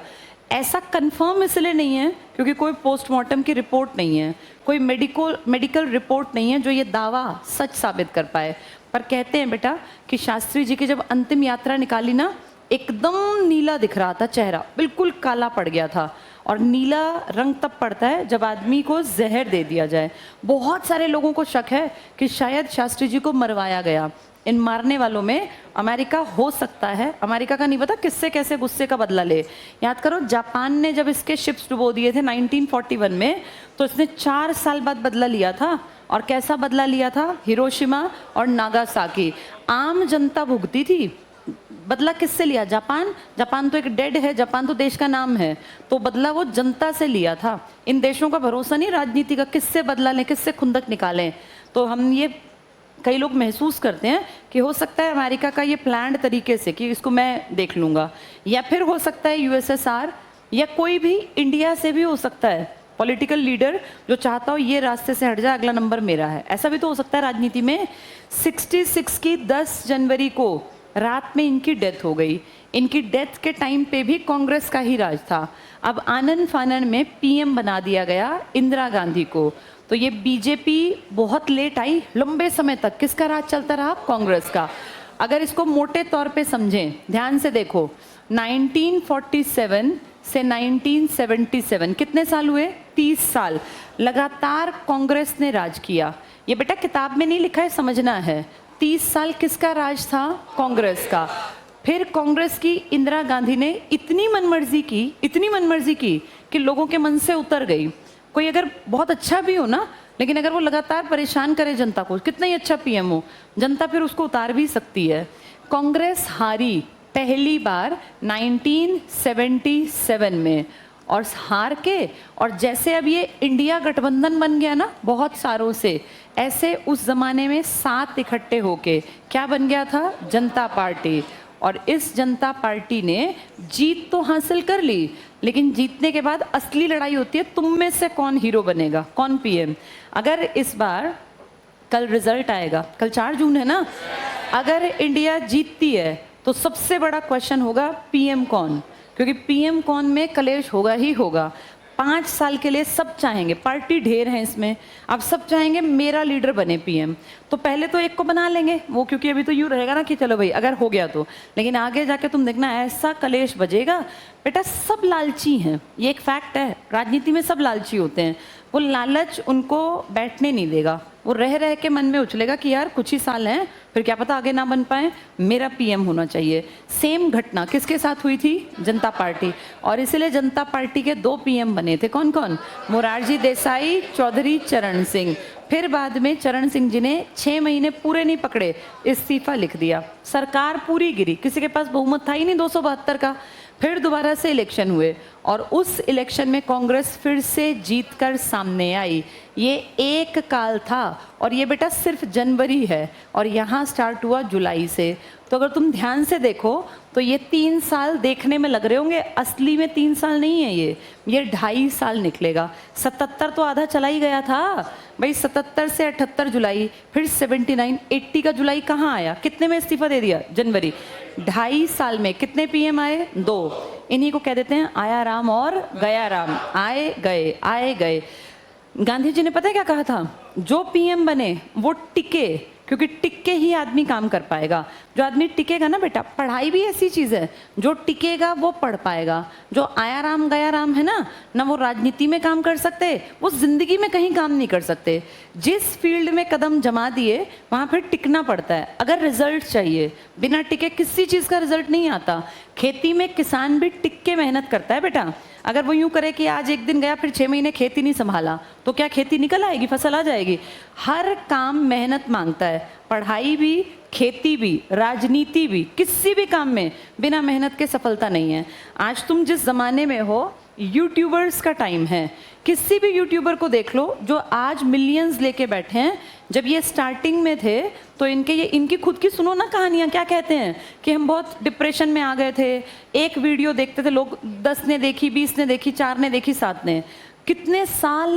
ऐसा कंफर्म इसलिए नहीं है क्योंकि कोई पोस्टमार्टम की रिपोर्ट नहीं है, कोई मेडिकल रिपोर्ट नहीं है जो ये दावा सच साबित कर पाए। पर कहते हैं बेटा कि शास्त्री जी की जब अंतिम यात्रा निकाली ना, एकदम नीला दिख रहा था चेहरा, बिल्कुल काला पड़ गया था। और नीला रंग तब पड़ता है जब आदमी को जहर दे दिया जाए। बहुत सारे लोगों को शक है कि शायद शास्त्री जी को मरवाया गया। इन मारने वालों में अमेरिका हो सकता है, अमेरिका का नहीं पता किससे कैसे गुस्से का बदला ले। याद करो जापान ने जब इसके शिप्स डुबो दिए थे 1941 में, तो इसने 4 साल बाद बदला लिया था। और कैसा बदला लिया था? हिरोशिमा और नागासाकी, आम जनता भुगती थी। बदला किससे लिया? जापान। जापान तो एक डेड है, जापान तो देश का नाम है, तो बदला वो जनता से लिया था। इन देशों का भरोसा नहीं राजनीति का, किससे बदला लें, किससे खुंदक निकालें। तो हम ये कई लोग महसूस करते हैं कि हो सकता है अमेरिका का ये प्लान्ड तरीके से कि इसको मैं देख लूँगा, या फिर हो सकता है यूएसएसआर या कोई भी इंडिया से भी हो सकता है पॉलिटिकल लीडर जो चाहता हो ये रास्ते से हट जाए, अगला नंबर मेरा है। ऐसा भी तो हो सकता है राजनीति में। 66 की 10 जनवरी को रात में इनकी डेथ हो गई। इनकी डेथ के टाइम पे भी कांग्रेस का ही राज था। अब आनन फानन में पीएम बना दिया गया इंदिरा गांधी को। तो ये बीजेपी बहुत लेट आई, लंबे समय तक किसका राज चलता रहा? कांग्रेस का। अगर इसको मोटे तौर पे समझें, ध्यान से देखो, 1947 से 1977 कितने साल हुए? 30 साल लगातार कांग्रेस ने राज किया। ये बेटा किताब में नहीं लिखा है, समझना है। 30 साल किसका राज था? कांग्रेस का। फिर कांग्रेस की इंदिरा गांधी ने इतनी मनमर्जी की कि लोगों के मन से उतर गई। कोई अगर बहुत अच्छा भी हो ना, लेकिन अगर वो लगातार परेशान करे जनता को, कितना ही अच्छा पीएम हो, जनता फिर उसको उतार भी सकती है। कांग्रेस हारी पहली बार 1977 में, और हार के, और जैसे अब ये इंडिया गठबंधन बन गया ना बहुत सारों से, ऐसे उस जमाने में 7 इकट्ठे होके क्या बन गया था? जनता पार्टी। और इस जनता पार्टी ने जीत तो हासिल कर ली, लेकिन जीतने के बाद असली लड़ाई होती है तुम में से कौन हीरो बनेगा, कौन पीएम। अगर इस बार कल रिजल्ट आएगा, कल 4 जून है ना, अगर इंडिया जीतती है तो सबसे बड़ा क्वेश्चन होगा पीएम कौन, क्योंकि पीएम कौन में कलेश होगा ही होगा। 5 साल के लिए सब चाहेंगे, पार्टी ढेर है इसमें, अब सब चाहेंगे मेरा लीडर बने पीएम। तो पहले तो एक को बना लेंगे वो, क्योंकि अभी तो यूँ रहेगा ना कि चलो भाई अगर हो गया तो, लेकिन आगे जाके तुम देखना ऐसा कलेश बजेगा। बेटा सब लालची हैं, ये एक फैक्ट है, राजनीति में सब लालची होते हैं। वो लालच उनको बैठने नहीं देगा, वो रह रह के मन में उछलेगा कि यार कुछ ही साल हैं, फिर क्या पता आगे ना बन पाए, मेरा पीएम होना चाहिए। सेम घटना किसके साथ हुई थी? जनता पार्टी। और इसलिए जनता पार्टी के 2 पीएम बने थे, कौन कौन? मोरारजी देसाई, चौधरी चरण सिंह। फिर बाद में चरण सिंह जी ने 6 महीने पूरे नहीं पकड़े, इस्तीफा लिख दिया, सरकार पूरी गिरी, किसी के पास बहुमत था ही नहीं 272 का। फिर दोबारा से इलेक्शन हुए और उस इलेक्शन में कांग्रेस फिर से जीतकर सामने आई। ये एक काल था और ये बेटा सिर्फ जनवरी है और यहाँ स्टार्ट हुआ जुलाई से। तो अगर तुम ध्यान से देखो तो ये 3 साल देखने में लग रहे होंगे, असली में 3 साल नहीं है, ये 2.5 साल निकलेगा। 77 तो आधा चला ही गया था भाई, 77 से 78 जुलाई, फिर 79, 80 का जुलाई कहाँ आया? कितने में इस्तीफा दे दिया? जनवरी। 2.5 साल में कितने पीएम आए? 2। इन्हीं को कह देते हैं आया राम और गया राम, आए गए आए गए। गांधी जी ने पता है क्या कहा था? जो पीएम बने वो टिके, क्योंकि टिक के ही आदमी काम कर पाएगा। जो आदमी टिकेगा ना बेटा, पढ़ाई भी ऐसी चीज़ है, जो टिकेगा वो पढ़ पाएगा। जो आया राम गया राम है ना वो राजनीति में काम कर सकते, वो जिंदगी में कहीं काम नहीं कर सकते। जिस फील्ड में कदम जमा दिए वहाँ फिर टिकना पड़ता है। अगर रिजल्ट चाहिए, बिना टिके किसी चीज़ का रिजल्ट नहीं आता। खेती में किसान भी टिक के मेहनत करता है बेटा। अगर वो यूँ करे कि आज एक दिन गया फिर 6 महीने खेती नहीं संभाला, तो क्या खेती निकल आएगी, फसल आ जाएगी? हर काम मेहनत मांगता है, पढ़ाई भी, खेती भी, राजनीति भी, किसी भी काम में बिना मेहनत के सफलता नहीं है। आज तुम जिस ज़माने में हो, यूट्यूबर्स का टाइम है। किसी भी यूट्यूबर को देख लो जो आज मिलियंस लेके बैठे हैं। जब ये स्टार्टिंग में थे तो इनकी खुद की सुनो ना कहानियाँ, क्या कहते हैं कि हम बहुत डिप्रेशन में आ गए थे। एक वीडियो देखते थे लोग, 10 ने देखी, 20 ने देखी, 4 ने देखी, 7 ने। कितने साल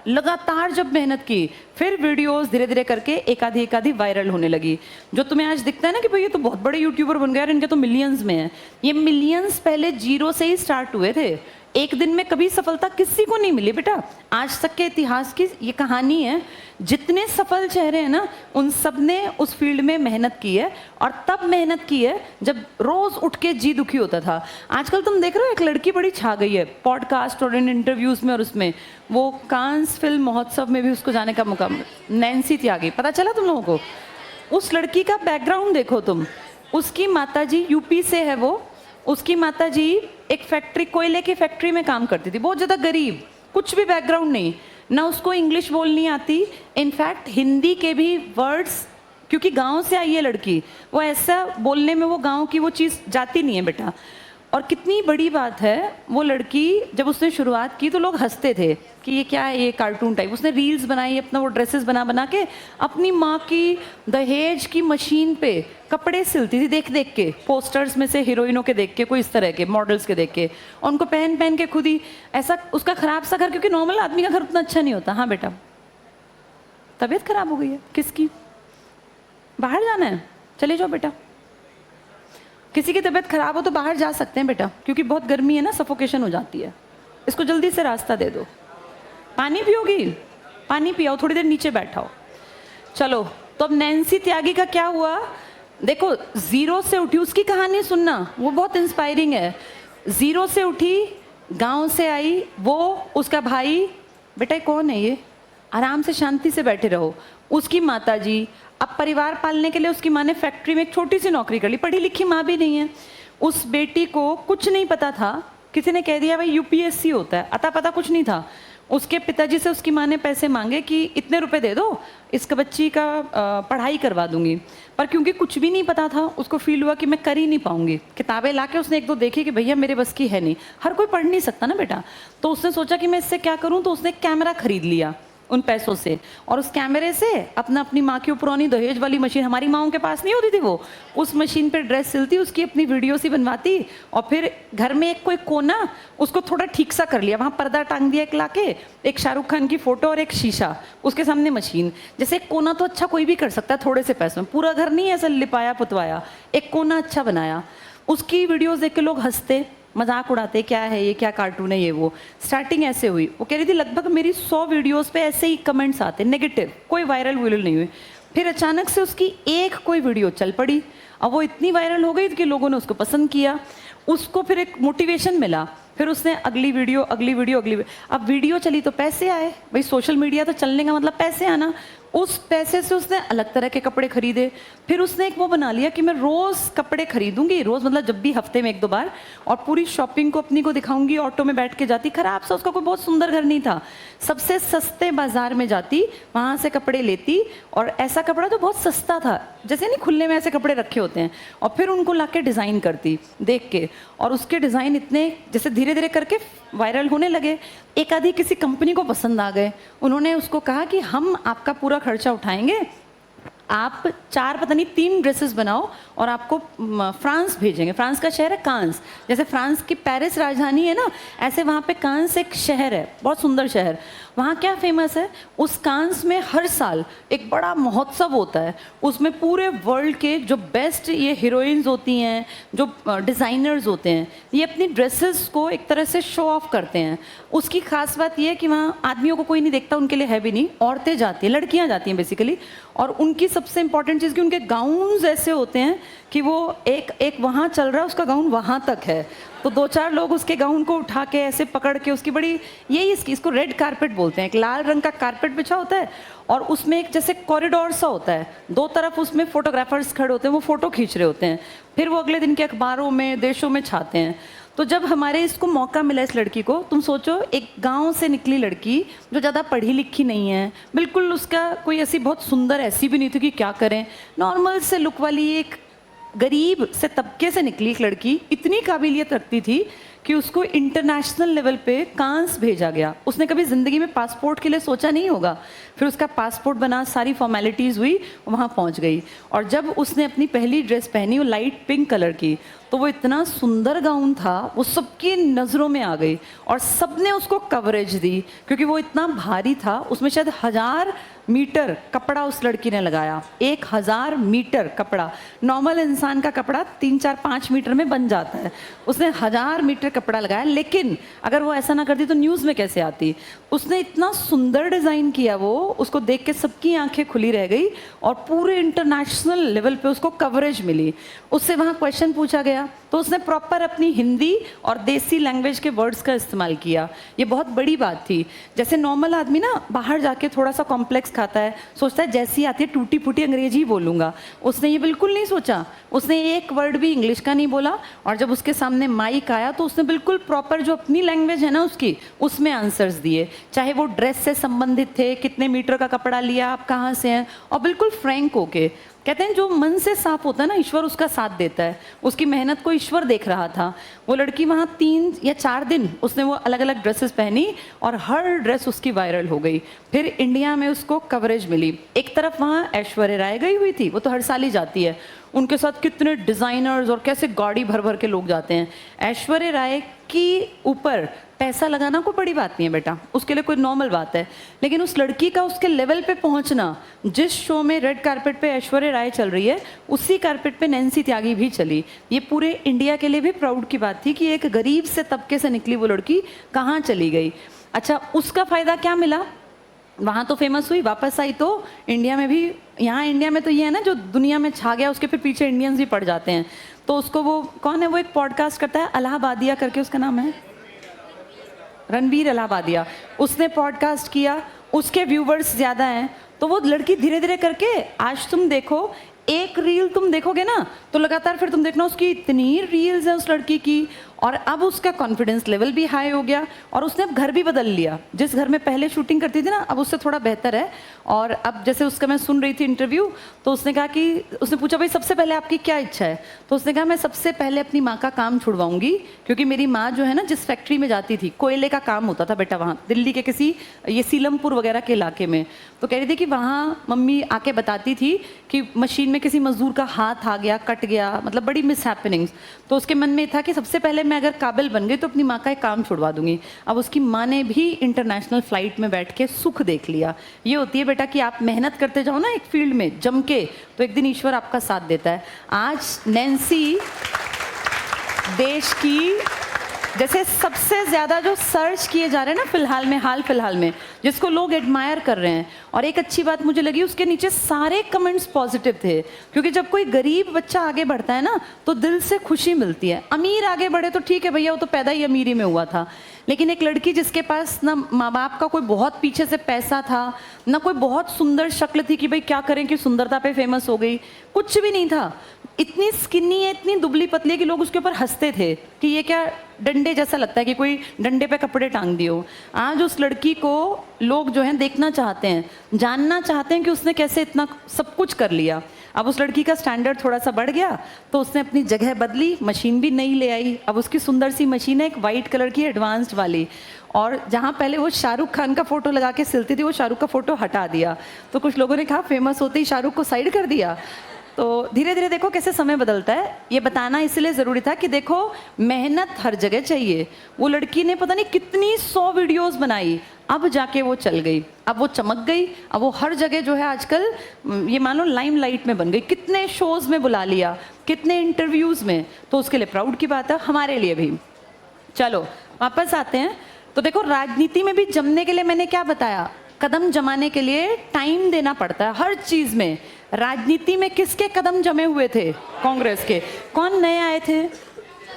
लगातार जब मेहनत की, फिर वीडियोस धीरे धीरे करके एक आधी वायरल होने लगी। जो तुम्हें आज दिखता है ना कि भाई ये तो बहुत बड़े यूट्यूबर बन गए और इनके तो मिलियंस में है, ये मिलियंस पहले 0 से ही स्टार्ट हुए थे। एक दिन में कभी सफलता किसी को नहीं मिली बेटा। आज तक के इतिहास की ये कहानी है। जितने सफल चेहरे हैं ना, उन सब ने उस फील्ड में मेहनत की है, और तब मेहनत की है जब रोज उठ के जी दुखी होता था। आजकल तुम देख रहे हो एक लड़की बड़ी छा गई है पॉडकास्ट और इन इंटरव्यूज में, और उसमें वो कांस फिल्म महोत्सव में भी उसको जाने का मौका, नैन्सी त्यागी, पता चला तुम लोगों को? उस लड़की का बैकग्राउंड देखो तुम। उसकी माताजी यूपी से है वो। उसकी माताजी एक फैक्ट्री, कोयले की फैक्ट्री में काम करती थी, बहुत ज़्यादा गरीब, कुछ भी बैकग्राउंड नहीं, ना उसको इंग्लिश बोलनी आती। इनफैक्ट हिंदी के भी वर्ड्स, क्योंकि गांव से आई है लड़की, वो ऐसा बोलने में वो गांव की वो चीज़ जाती नहीं है बेटा। और कितनी बड़ी बात है, वो लड़की जब उसने शुरुआत की तो लोग हंसते थे कि ये क्या है, ये कार्टून टाइप। उसने रील्स बनाई, अपना वो ड्रेसेस बना के अपनी माँ की दहेज की मशीन पे कपड़े सिलती थी, देख देख के, पोस्टर्स में से हीरोइनों के देख के, कोई इस तरह के मॉडल्स के देख के, और उनको पहन के खुद ही ऐसा। उसका खराब सा घर, क्योंकि नॉर्मल आदमी का घर उतना अच्छा नहीं होता। हाँ बेटा, तबीयत खराब हो गई है किसकी? बाहर जाना है, चले जाओ बेटा। किसी की तबीयत खराब हो तो बाहर जा सकते हैं बेटा, क्योंकि बहुत गर्मी है ना, सफोकेशन हो जाती है। इसको जल्दी से रास्ता दे दो। पानी पियोगी? पानी पियाओ, थोड़ी देर नीचे बैठाओ। चलो, तो अब नैन्सी त्यागी का क्या हुआ देखो। 0 से उठी, उसकी कहानी सुनना, वो बहुत इंस्पायरिंग है। 0 से उठी, गांव से आई वो, उसका भाई। बेटा कौन है ये? आराम से शांति से बैठे रहो। उसकी माताजी, अब परिवार पालने के लिए उसकी माँ ने फैक्ट्री में एक छोटी सी नौकरी कर ली। पढ़ी लिखी माँ भी नहीं है। उस बेटी को कुछ नहीं पता था, किसी ने कह दिया भाई यूपीएससी होता है, अता पता कुछ नहीं था। उसके पिताजी से उसकी माँ ने पैसे मांगे कि इतने रुपए दे दो, इसका बच्ची का पढ़ाई करवा दूंगी। पर क्योंकि कुछ भी नहीं पता था, उसको फील हुआ कि मैं कर ही नहीं पाऊंगी। किताबें लाके उसने 1-2 देखी कि भैया मेरे बस की है नहीं, हर कोई पढ़ नहीं सकता ना बेटा। तो उसने सोचा कि मैं इससे क्या करूँ, तो उसने एक कैमरा खरीद लिया उन पैसों से, और उस कैमरे से अपनी माँ की पुरानी दहेज वाली मशीन, हमारी माँओं के पास नहीं होती थी वो, उस मशीन पे ड्रेस सिलती, उसकी अपनी वीडियो सी बनवाती, और फिर घर में एक कोई कोना उसको थोड़ा ठीक सा कर लिया, वहाँ पर्दा टांग दिया एक लाके, एक शाहरुख खान की फोटो और एक शीशा, उसके सामने मशीन। जैसे एक कोना तो अच्छा कोई भी कर सकता है थोड़े से पैसों में, पूरा घर नहीं ऐसा लिपाया पुतवाया, एक कोना अच्छा बनाया। उसकी वीडियोज़ देख के लोग हंसते, मजाक उड़ाते, क्या है ये, क्या कार्टून है ये वो। स्टार्टिंग ऐसे हुई। वो कह रही थी लगभग मेरी 100 वीडियोस पे ऐसे ही कमेंट्स आते नेगेटिव, कोई वायरल नहीं हुई। फिर अचानक से उसकी एक कोई वीडियो चल पड़ी, अब वो इतनी वायरल हो गई कि लोगों ने उसको पसंद किया। उसको फिर एक मोटिवेशन मिला, फिर उसने अगली वीडियो। अब वीडियो चली तो पैसे आए, भाई सोशल मीडिया तो चलने का मतलब पैसे आना। उस पैसे से उसने अलग तरह के कपड़े खरीदे। फिर उसने एक वो बना लिया कि मैं रोज़ कपड़े खरीदूंगी, रोज़ मतलब जब भी हफ्ते में 1-2 बार, और पूरी शॉपिंग को अपनी को दिखाऊंगी। ऑटो में बैठ के जाती, खराब सा उसका कोई बहुत सुंदर घर नहीं था, सबसे सस्ते बाजार में जाती, वहाँ से कपड़े लेती, और ऐसा कपड़ा तो बहुत सस्ता था, जैसे नहीं खुले में ऐसे कपड़े रखे होते हैं, और फिर उनको ला के डिज़ाइन करती देख के। और उसके डिज़ाइन इतने जैसे धीरे धीरे करके वायरल होने लगे। एक आधी किसी कंपनी को पसंद आ गए, उन्होंने उसको कहा कि हम आपका पूरा खर्चा उठाएंगे, आप 4 पता नहीं 3 ड्रेसेस बनाओ और आपको फ्रांस भेजेंगे। फ्रांस का शहर है कांस, जैसे फ्रांस की पेरिस राजधानी है ना, ऐसे वहाँ पे कांस एक शहर है, बहुत सुंदर शहर। वहाँ क्या फेमस है, उस कांस में हर साल एक बड़ा महोत्सव होता है। उसमें पूरे वर्ल्ड के जो बेस्ट ये हीरोइंस होती हैं, जो डिज़ाइनर्स होते हैं, ये अपनी ड्रेसेस को एक तरह से शो ऑफ करते हैं। उसकी खास बात ये है कि वहाँ आदमियों को कोई नहीं देखता, उनके लिए है भी नहीं, औरतें जाती हैं, लड़कियाँ जाती हैं बेसिकली। और उनकी सबसे इंपॉर्टेंट चीज़ कि उनके गाउन्स ऐसे होते हैं कि वो एक वहाँ चल रहा है, उसका गाउन वहाँ तक है, तो 2-4 लोग उसके गाउन को उठा के ऐसे पकड़ के उसकी बड़ी, यही इसको रेड कारपेट बोलते हैं। एक लाल रंग का कारपेट बिछा होता है, और उसमें एक जैसे कॉरिडोर सा होता है, 2 तरफ उसमें फोटोग्राफर्स खड़े होते हैं, वो फोटो खींच रहे होते हैं, फिर वो अगले दिन के अखबारों में, देशों में छाते हैं। तो जब हमारे इसको मौका मिला इस लड़की को, तुम सोचो एक गांव से निकली लड़की जो ज़्यादा पढ़ी लिखी नहीं है, बिल्कुल उसका कोई ऐसी बहुत सुंदर ऐसी भी नहीं थी कि क्या करें, नॉर्मल से लुक वाली एक गरीब से तबके से निकली एक लड़की इतनी काबिलियत रखती थी कि उसको इंटरनेशनल लेवल पे कांस भेजा गया। उसने कभी ज़िंदगी में पासपोर्ट के लिए सोचा नहीं होगा, फिर उसका पासपोर्ट बना, सारी फॉर्मेलिटीज़ हुई, वहाँ पहुँच गई। और जब उसने अपनी पहली ड्रेस पहनी वो लाइट पिंक कलर की, तो वो इतना सुंदर गाउन था, वो सबकी नज़रों में आ गई और सबने उसको कवरेज दी क्योंकि वो इतना भारी था। उसमें शायद 1000 मीटर कपड़ा उस लड़की ने लगाया, 1000 मीटर कपड़ा। नॉर्मल इंसान का कपड़ा 3, 4, 5 मीटर में बन जाता है, उसने 1000 मीटर कपड़ा लगाया। लेकिन अगर वो ऐसा ना करती तो न्यूज़ में कैसे आती। उसने इतना सुंदर डिज़ाइन किया, वो उसको देख के सबकी आंखें खुली रह गई और पूरे इंटरनेशनल लेवल पे उसको कवरेज मिली। उससे वहाँ क्वेश्चन पूछा गया तो उसने प्रॉपर अपनी हिंदी और देसी लैंग्वेज के वर्ड्स का इस्तेमाल किया। ये बहुत बड़ी बात थी। जैसे नॉर्मल आदमी ना बाहर जाके थोड़ा सा कॉम्प्लेक्स खाता है, सोचता है जैसी आती है टूटी फूटी अंग्रेजी बोलूँगा। उसने ये बिल्कुल नहीं सोचा, उसने एक वर्ड भी इंग्लिश का नहीं बोला। और जब उसके सामने माइक आया तो उसने बिल्कुल प्रॉपर जो अपनी लैंग्वेज है ना उसकी, उसमें आंसर्स दिए, चाहे वो ड्रेस से संबंधित थे, कितने मीटर का कपड़ा लिया, आप कहाँ से हैं, और बिल्कुल फ्रैंक होके। कहते हैं जो मन से साफ होता है ना, ईश्वर उसका साथ देता है। उसकी मेहनत को ईश्वर देख रहा था। वो लड़की वहाँ 3 या 4 दिन उसने वो अलग अलग ड्रेसेस पहनी और हर ड्रेस उसकी वायरल हो गई। फिर इंडिया में उसको कवरेज मिली। एक तरफ वहाँ ऐश्वर्या राय गई हुई थी, वो तो हर साल ही जाती है, उनके साथ कितने डिज़ाइनर्स और कैसे गाड़ी भर भर के लोग जाते हैं। ऐश्वर्या राय की ऊपर पैसा लगाना कोई बड़ी बात नहीं है बेटा, उसके लिए कोई नॉर्मल बात है। लेकिन उस लड़की का उसके लेवल पे पहुंचना, जिस शो में रेड कारपेट पे ऐश्वर्या राय चल रही है, उसी कारपेट पे नैन्सी त्यागी भी चली। ये पूरे इंडिया के लिए भी प्राउड की बात थी कि एक गरीब से तबके से निकली वो लड़की कहाँ चली गई। अच्छा, उसका फ़ायदा क्या मिला? वहाँ तो फेमस हुई, वापस आई तो इंडिया में भी, यहाँ इंडिया में तो ये है ना, जो दुनिया में छा गया उसके फिर पीछे इंडियंस भी पड़ जाते हैं। तो उसको वो कौन है, वो एक पॉडकास्ट करता है इलाहाबादिया करके, उसका नाम है रणबीर इलाहाबादिया, उसने पॉडकास्ट किया, उसके व्यूवर्स ज़्यादा हैं। तो वो लड़की धीरे धीरे करके, आज तुम देखो एक रील तुम देखोगे ना तो लगातार फिर तुम देखना उसकी इतनी रील्स हैं उस लड़की की। और अब उसका कॉन्फिडेंस लेवल भी हाई हो गया और उसने अब घर भी बदल लिया। जिस घर में पहले शूटिंग करती थी ना, अब उससे थोड़ा बेहतर है। और अब जैसे उसका मैं सुन रही थी इंटरव्यू, तो उसने कहा कि, उसने पूछा भाई सबसे पहले आपकी क्या इच्छा है, तो उसने कहा मैं सबसे पहले अपनी माँ का काम छुड़वाऊंगी, क्योंकि मेरी माँ जो है ना, जिस फैक्ट्री में जाती थी, कोयले का काम होता था बेटा वहाँ दिल्ली के किसी ये सीलमपुर वगैरह के इलाके में, तो कह रही थी कि वहाँ मम्मी आके बताती थी कि मशीन में किसी मजदूर का हाथ आ गया, कट गया, मतलब बड़ी मिस हैपनिंग्स। तो उसके मन में था कि सबसे पहले मैं अगर काबिल बन गई तो अपनी माँ का एक काम छुड़वा दूंगी। अब उसकी माँ ने भी इंटरनेशनल फ्लाइट में बैठ के सुख देख लिया। ये होती है बेटा कि आप मेहनत करते जाओ ना एक फील्ड में जम के, तो एक दिन ईश्वर आपका साथ देता है। आज नैन्सी देश की जैसे सबसे ज़्यादा जो सर्च किए जा रहे हैं ना हाल फिलहाल में, जिसको लोग एडमायर कर रहे हैं। और एक अच्छी बात मुझे लगी, उसके नीचे सारे कमेंट्स पॉजिटिव थे, क्योंकि जब कोई गरीब बच्चा आगे बढ़ता है ना तो दिल से खुशी मिलती है। अमीर आगे बढ़े तो ठीक है भैया, वो तो पैदा ही अमीरी में हुआ था, लेकिन एक लड़की जिसके पास ना माँ बाप का कोई बहुत पीछे से पैसा था, ना कोई बहुत सुंदर शक्ल थी कि भाई क्या करें कि सुंदरता पे फेमस हो गई, कुछ भी नहीं था, इतनी स्किनी है, इतनी दुबली पतली है कि लोग उसके ऊपर हंसते थे कि ये क्या डंडे जैसा लगता है, कि कोई डंडे पे कपड़े टांग दियो। आज उस लड़की को लोग जो हैं देखना चाहते हैं, जानना चाहते हैं कि उसने कैसे इतना सब कुछ कर लिया। अब उस लड़की का स्टैंडर्ड थोड़ा सा बढ़ गया तो उसने अपनी जगह बदली, मशीन भी नई ले आई। अब उसकी सुंदर सी मशीन है, एक वाइट कलर की एडवांस्ड वाली, और जहाँ पहले वो शाहरुख खान का फोटो लगा के सिलती थी, वो शाहरुख का फोटो हटा दिया। तो कुछ लोगों ने कहा फेमस होते ही शाहरुख को साइड कर दिया। तो धीरे धीरे देखो कैसे समय बदलता है। ये बताना इसलिए ज़रूरी था कि देखो मेहनत हर जगह चाहिए। वो लड़की ने पता नहीं कितनी 100 वीडियोस बनाई, अब जाके वो चल गई, अब वो चमक गई, अब वो हर जगह जो है आजकल ये मान लो लाइमलाइट में बन गई। कितने शोज़ में बुला लिया, कितने इंटरव्यूज़ में, तो उसके लिए प्राउड की बात है, हमारे लिए भी। चलो वापस आते हैं। तो देखो राजनीति में भी जमने के लिए मैंने क्या बताया, कदम जमाने के लिए टाइम देना पड़ता है हर चीज़ में। राजनीति में किसके कदम जमे हुए थे? कांग्रेस के। कौन नए आए थे?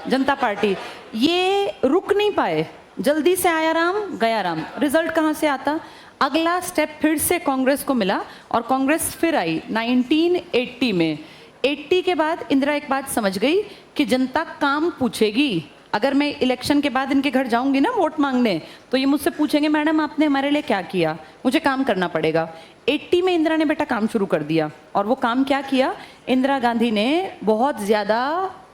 जनता पार्टी। ये रुक नहीं पाए, जल्दी से आया राम गया राम। रिजल्ट कहाँ से आता? अगला स्टेप फिर से कांग्रेस को मिला और कांग्रेस फिर आई 1980 में। 80 के बाद इंदिरा एक बात समझ गई कि जनता काम पूछेगी, अगर मैं इलेक्शन के बाद इनके घर जाऊंगी ना वोट मांगने, तो ये मुझसे पूछेंगे मैडम आपने हमारे लिए क्या किया, मुझे काम करना पड़ेगा। 80 में इंदिरा ने बेटा काम शुरू कर दिया, और वो काम क्या किया, इंदिरा गांधी ने बहुत ज़्यादा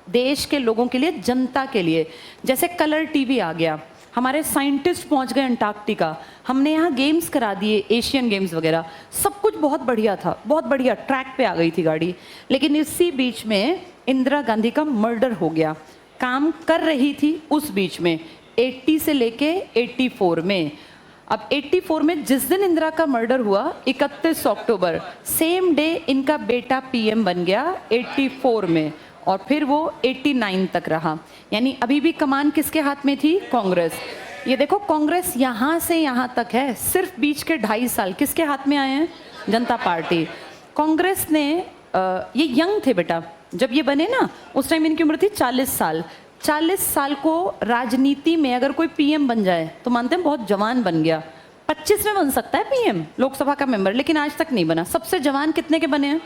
देश के लोगों के लिए, जनता के लिए, जैसे कलर टीवी आ गया, हमारे साइंटिस्ट पहुंच गए अंटार्कटिका, हमने यहाँ गेम्स करा दिए, एशियन गेम्स वगैरह, सब कुछ बहुत बढ़िया था, बहुत बढ़िया ट्रैक पे आ गई थी गाड़ी। लेकिन इसी बीच में इंदिरा गांधी का मर्डर हो गया। काम कर रही थी उस बीच में 80 से लेके 84 में। अब 84 में जिस दिन इंदिरा का मर्डर हुआ 31 अक्टूबर, सेम डे इनका बेटा पीएम बन गया 84 में, और फिर वो 89 तक रहा। यानी अभी भी कमान किसके हाथ में थी, कांग्रेस। ये देखो कांग्रेस यहाँ से यहाँ तक है, सिर्फ बीच के 2.5 साल किसके हाथ में आए हैं, जनता पार्टी। कांग्रेस ने ये यंग थे बेटा जब ये बने ना, उस टाइम इनकी उम्र थी 40 साल। 40 साल को राजनीति में अगर कोई पीएम बन जाए तो मानते हैं बहुत जवान बन गया। 25 में बन सकता है पीएम, लोकसभा का मेंबर, लेकिन आज तक नहीं बना। सबसे जवान कितने के बने हैं,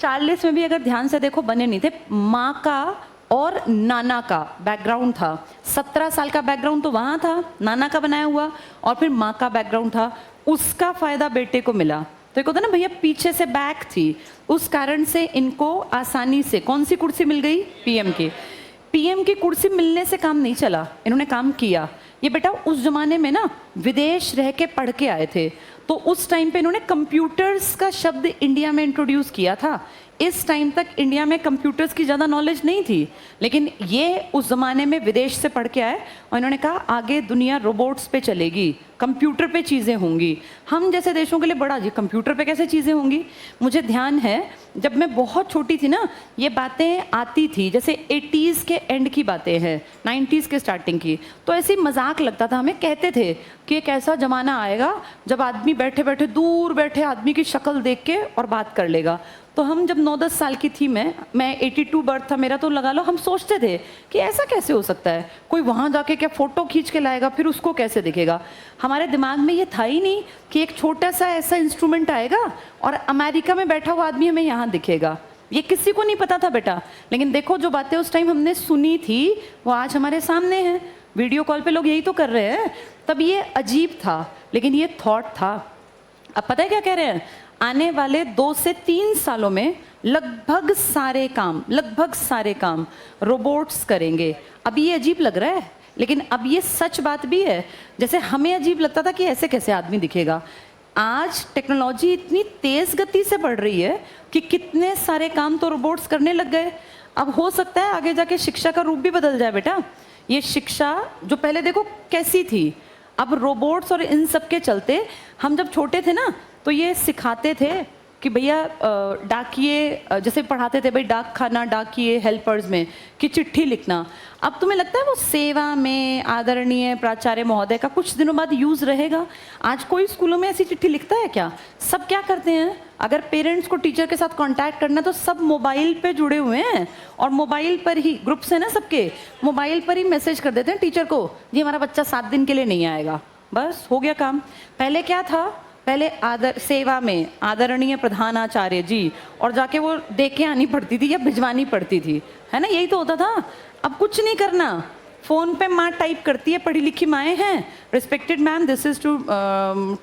40 में भी अगर ध्यान से देखो बने नहीं थे। माँ का और नाना का बैकग्राउंड था, 17 साल का बैकग्राउंड तो वहाँ था, नाना का बनाया हुआ, और फिर माँ का बैकग्राउंड था, उसका फायदा बेटे को मिला। तो एक होता ना भैया पीछे से बैक थी, उस कारण से इनको आसानी से कौन सी कुर्सी मिल गई, पीएम की। पीएम की कुर्सी मिलने से काम नहीं चला, इन्होंने काम किया। ये बेटा उस जमाने में ना विदेश रह के पढ़ के आए थे, तो उस टाइम पे इन्होंने कंप्यूटर्स का शब्द इंडिया में इंट्रोड्यूस किया था। इस टाइम तक इंडिया में कंप्यूटर्स की ज़्यादा नॉलेज नहीं थी, लेकिन ये उस ज़माने में विदेश से पढ़ के आए और इन्होंने कहा आगे दुनिया रोबोट्स पे चलेगी, कंप्यूटर पे चीज़ें होंगी। हम जैसे देशों के लिए बड़ा जी कंप्यूटर पे कैसे चीज़ें होंगी। मुझे ध्यान है जब मैं बहुत छोटी थी ना, ये बातें आती थी, जैसे 80s के एंड की बातें हैं, 90s के स्टार्टिंग की, तो ऐसे मजाक लगता था, हमें कहते थे कि एक ऐसा ज़माना आएगा जब आदमी बैठे बैठे दूर बैठे आदमी की शक्ल देख के और बात कर लेगा। तो हम जब 9-10 साल की थी, मैं 82 बर्थ था मेरा, तो लगा लो हम सोचते थे कि ऐसा कैसे हो सकता है, कोई वहाँ जाके क्या फ़ोटो खींच के लाएगा, फिर उसको कैसे दिखेगा। हमारे दिमाग में ये था ही नहीं कि एक छोटा सा ऐसा इंस्ट्रूमेंट आएगा और अमेरिका में बैठा हुआ आदमी हमें यहाँ दिखेगा। ये किसी को नहीं पता था बेटा, लेकिन देखो जो बातें उस टाइम हमने सुनी थी वो आज हमारे सामने हैं। वीडियो कॉल पे लोग यही तो कर रहे हैं। तब ये अजीब था, लेकिन ये थॉट था। अब पता है क्या कह रहे हैं, आने वाले 2 से 3 सालों में लगभग सारे काम रोबोट्स करेंगे। अब ये अजीब लग रहा है, लेकिन अब ये सच बात भी है। जैसे हमें अजीब लगता था कि ऐसे कैसे आदमी दिखेगा, आज टेक्नोलॉजी इतनी तेज गति से बढ़ रही है कि कितने सारे काम तो रोबोट्स करने लग गए। अब हो सकता है आगे जाके शिक्षा का रूप भी बदल जाए बेटा। ये शिक्षा जो पहले देखो कैसी थी, अब रोबोट्स और इन सब के चलते, हम जब छोटे थे ना तो ये सिखाते थे कि भैया डाकिए, जैसे पढ़ाते थे भाई डाक खाना, डाकिए हेल्पर्स में कि चिट्ठी लिखना। अब तुम्हें लगता है वो सेवा में आदरणीय प्राचार्य महोदय का कुछ दिनों बाद यूज़ रहेगा? आज कोई स्कूलों में ऐसी चिट्ठी लिखता है क्या? सब क्या करते हैं, अगर पेरेंट्स को टीचर के साथ कांटेक्ट करना है तो सब मोबाइल पे जुड़े हुए हैं, और मोबाइल पर ही ग्रुप्स हैं ना सबके, मोबाइल पर ही मैसेज कर देते हैं टीचर को, जी हमारा बच्चा 7 दिन के लिए नहीं आएगा, बस हो गया काम। पहले क्या था, पहले सेवा में आदरणीय प्रधानाचार्य जी, और जाके वो दे के आनी पड़ती थी या भिजवानी पड़ती थी, है ना, यही तो होता था। अब कुछ नहीं करना, फ़ोन पे माँ टाइप करती है, पढ़ी लिखी माएँ हैं, respected ma'am this is to